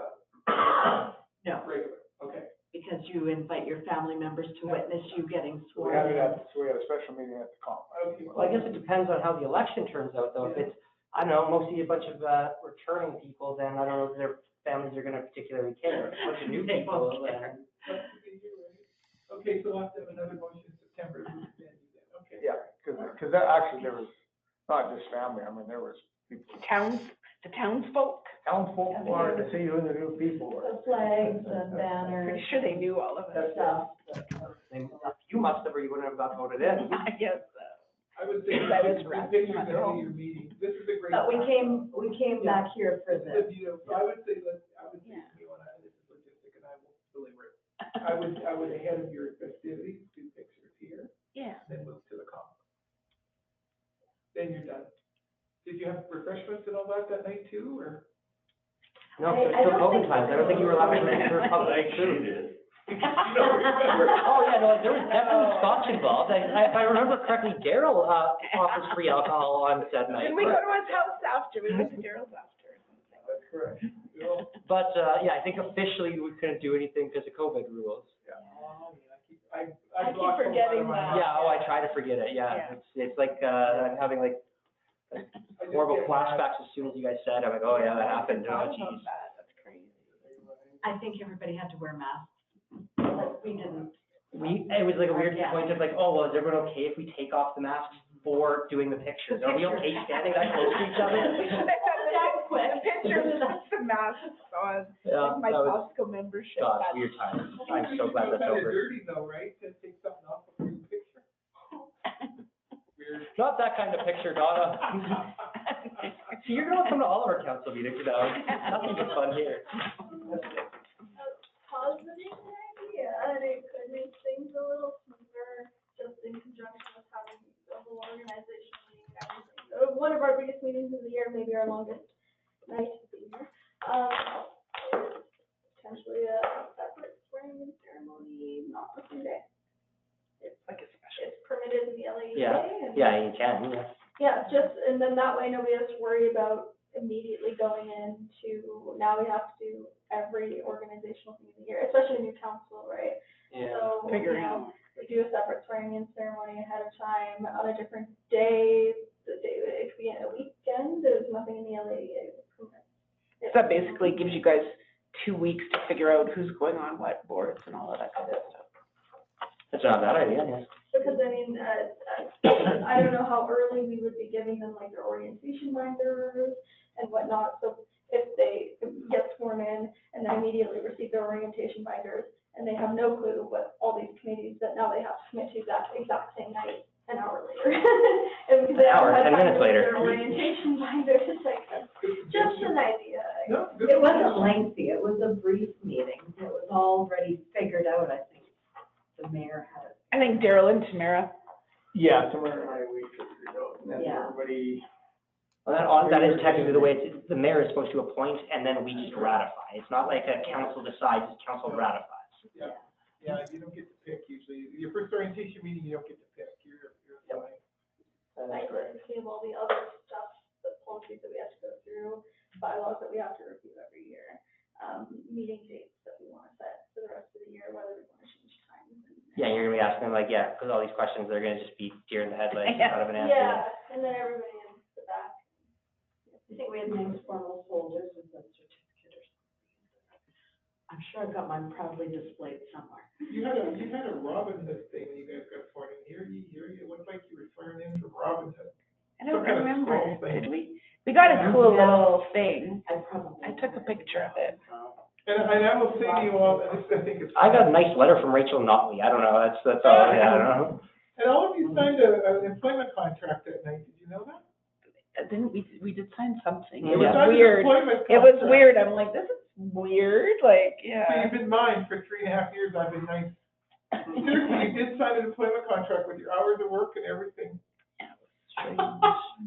No, regular, okay. because you invite your family members to witness you getting So we sworn have in. so we had a special meeting at the conference. Okay. Well, I guess it depends on how the election turns out, though. If it's, I don't know, mostly a bunch of, returning people, then I don't know if their families are gonna particularly care. A bunch of new people, then. Okay, so we'll have to have another motion in September to move then, okay. Yeah, because that actually, there was not just family, I mean, there was people, The townsfolk, townsfolk wanted to see who the new people were. The flags and banners. pretty sure they knew all of us. Stuff. You must have, or you wouldn't have got voted in. I guess, I would say, That is we right. pictures ahead of your meeting, this is a great. But we came back here for This this. is, you know, so I would say, I would say, to me, when this is logistic and I will belabor it. I would ahead of your festivities, do pictures here, yeah. then move to the conference. Then you're done. Did you have refreshments and all that night too, or? No, it's still COVID times. I don't think you were allowed to enter public food. You don't remember? Oh, yeah, no, there was definitely scotch involved. If I remember correctly, Daryl, offers free alcohol on said night. Didn't we go to his house after? We went to Daryl's after or something. That's correct. Well, But, yeah, I think officially we couldn't do anything because of COVID rules. oh, yeah, I keep blocked them out of forgetting my that. mind. Yeah, oh, I try to forget it, yeah. It's like, I'm having like I just horrible get mad. flashbacks as soon as you guys said, I'm like, oh, yeah, that happened, oh, Forgot about geez. that. That's crazy. I think everybody had to wear masks. But we didn't. It was like a weird Yeah. point of like, oh, well, is everyone okay if we take off the masks for doing the pictures? Are we okay standing that close to each other? The picture was just the masks on, Yeah, like my that was, Costco membership. gosh, That's- weird times. I'm so glad that's Kind of over. dirty though, right, to take something off of your picture? Weird. Not that kind of picture, Donna. See, you're gonna come to all of our council meetings now. Nothing but fun here. Positive idea, and it could make things a little smoother, just in conjunction with having the whole organizational meeting and everything. One of our biggest meetings of the year, maybe our longest night of the year. Potentially a separate swearing-in ceremony, not the same day. It's Like a special. It's permitted in the LAUA. Yeah, and- yeah, you can, yeah. Yeah, just, and then that way nobody has to worry about immediately going into, now we have to do every organizational thing of the year, especially new council, right? So, Figuring you know, out. we do a separate swearing-in ceremony ahead of time on a different day. The day, it could be a weekend, there's nothing in the LAUA that permits. So that basically gives you guys 2 weeks to figure out who's going on what boards and all of that kind of stuff. That's not a bad idea, yeah. Because I mean, I don't know how early we would be giving them like their orientation binders and whatnot. So if they get sworn in and then immediately receive their orientation binders and they have no clue what all these committees that now they have to commit to that exact same night, an hour later. And because they Hour, haven't 10 had time minutes to look at later. their orientation binders, it's like, just an idea. No, good. It wasn't lengthy, it was a brief meeting. It was already figured out, I think. The mayor had it. I think Daryl and Tamara. Yeah, somewhere in my week, figured it out, and then Yeah. everybody, Well, that is technically the way it's, the mayor is supposed to appoint and then we just ratify. It's not like a council decides, it's council ratifies. Yeah, you don't get to pick usually. Your first orientation meeting, you don't get to pick. You're fine. Like, we have all the other stuff, the policies that we have to go through, bylaws that we have to review every year, meeting dates that we want to set for the rest of the year, whether we want to change times. Yeah, you're gonna be asking like, yeah, because all these questions, they're gonna just be deer in the headlights out of an answer. Yeah, and then everybody in the back. I think we had nice formal folders with a certificate or something. I'm sure I've got mine proudly displayed somewhere. You had a Robin Hood thing you guys got sworn in here. It looked like you were sworn in from Robin Hood. I don't Some kind of remember, scroll thing. did we? We got a cool Yeah. little thing. I took a picture of it. And I will say to you all, and this, I think it's. I got a nice letter from Rachel Notley. I don't know, that's all, yeah, I don't know. And all of you signed an employment contract that night. Did you know that? Didn't we did sign something. Yeah. It was Signed an weird. employment It was contract. weird. I'm like, this is weird, like, So yeah. you've been mine for 3.5 years. I've been nice. Seriously, you did sign an employment contract with your hours of work and everything.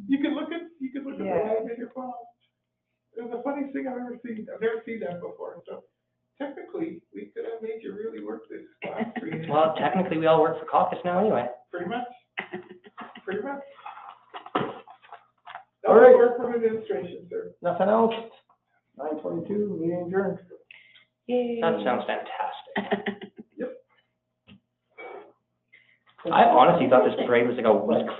You can look at the Yeah. line in your phone. It was the funniest thing I've ever seen. I've never seen that before, so technically, we could have made you really work this last 3 days. Well, technically, we all work for caucus now anyway. Pretty much. Pretty much. All right. Work from administration, sir. Nothing else? 9:22, meeting adjourned. Yay. That sounds fantastic. Yep. I honestly thought this parade was like a week from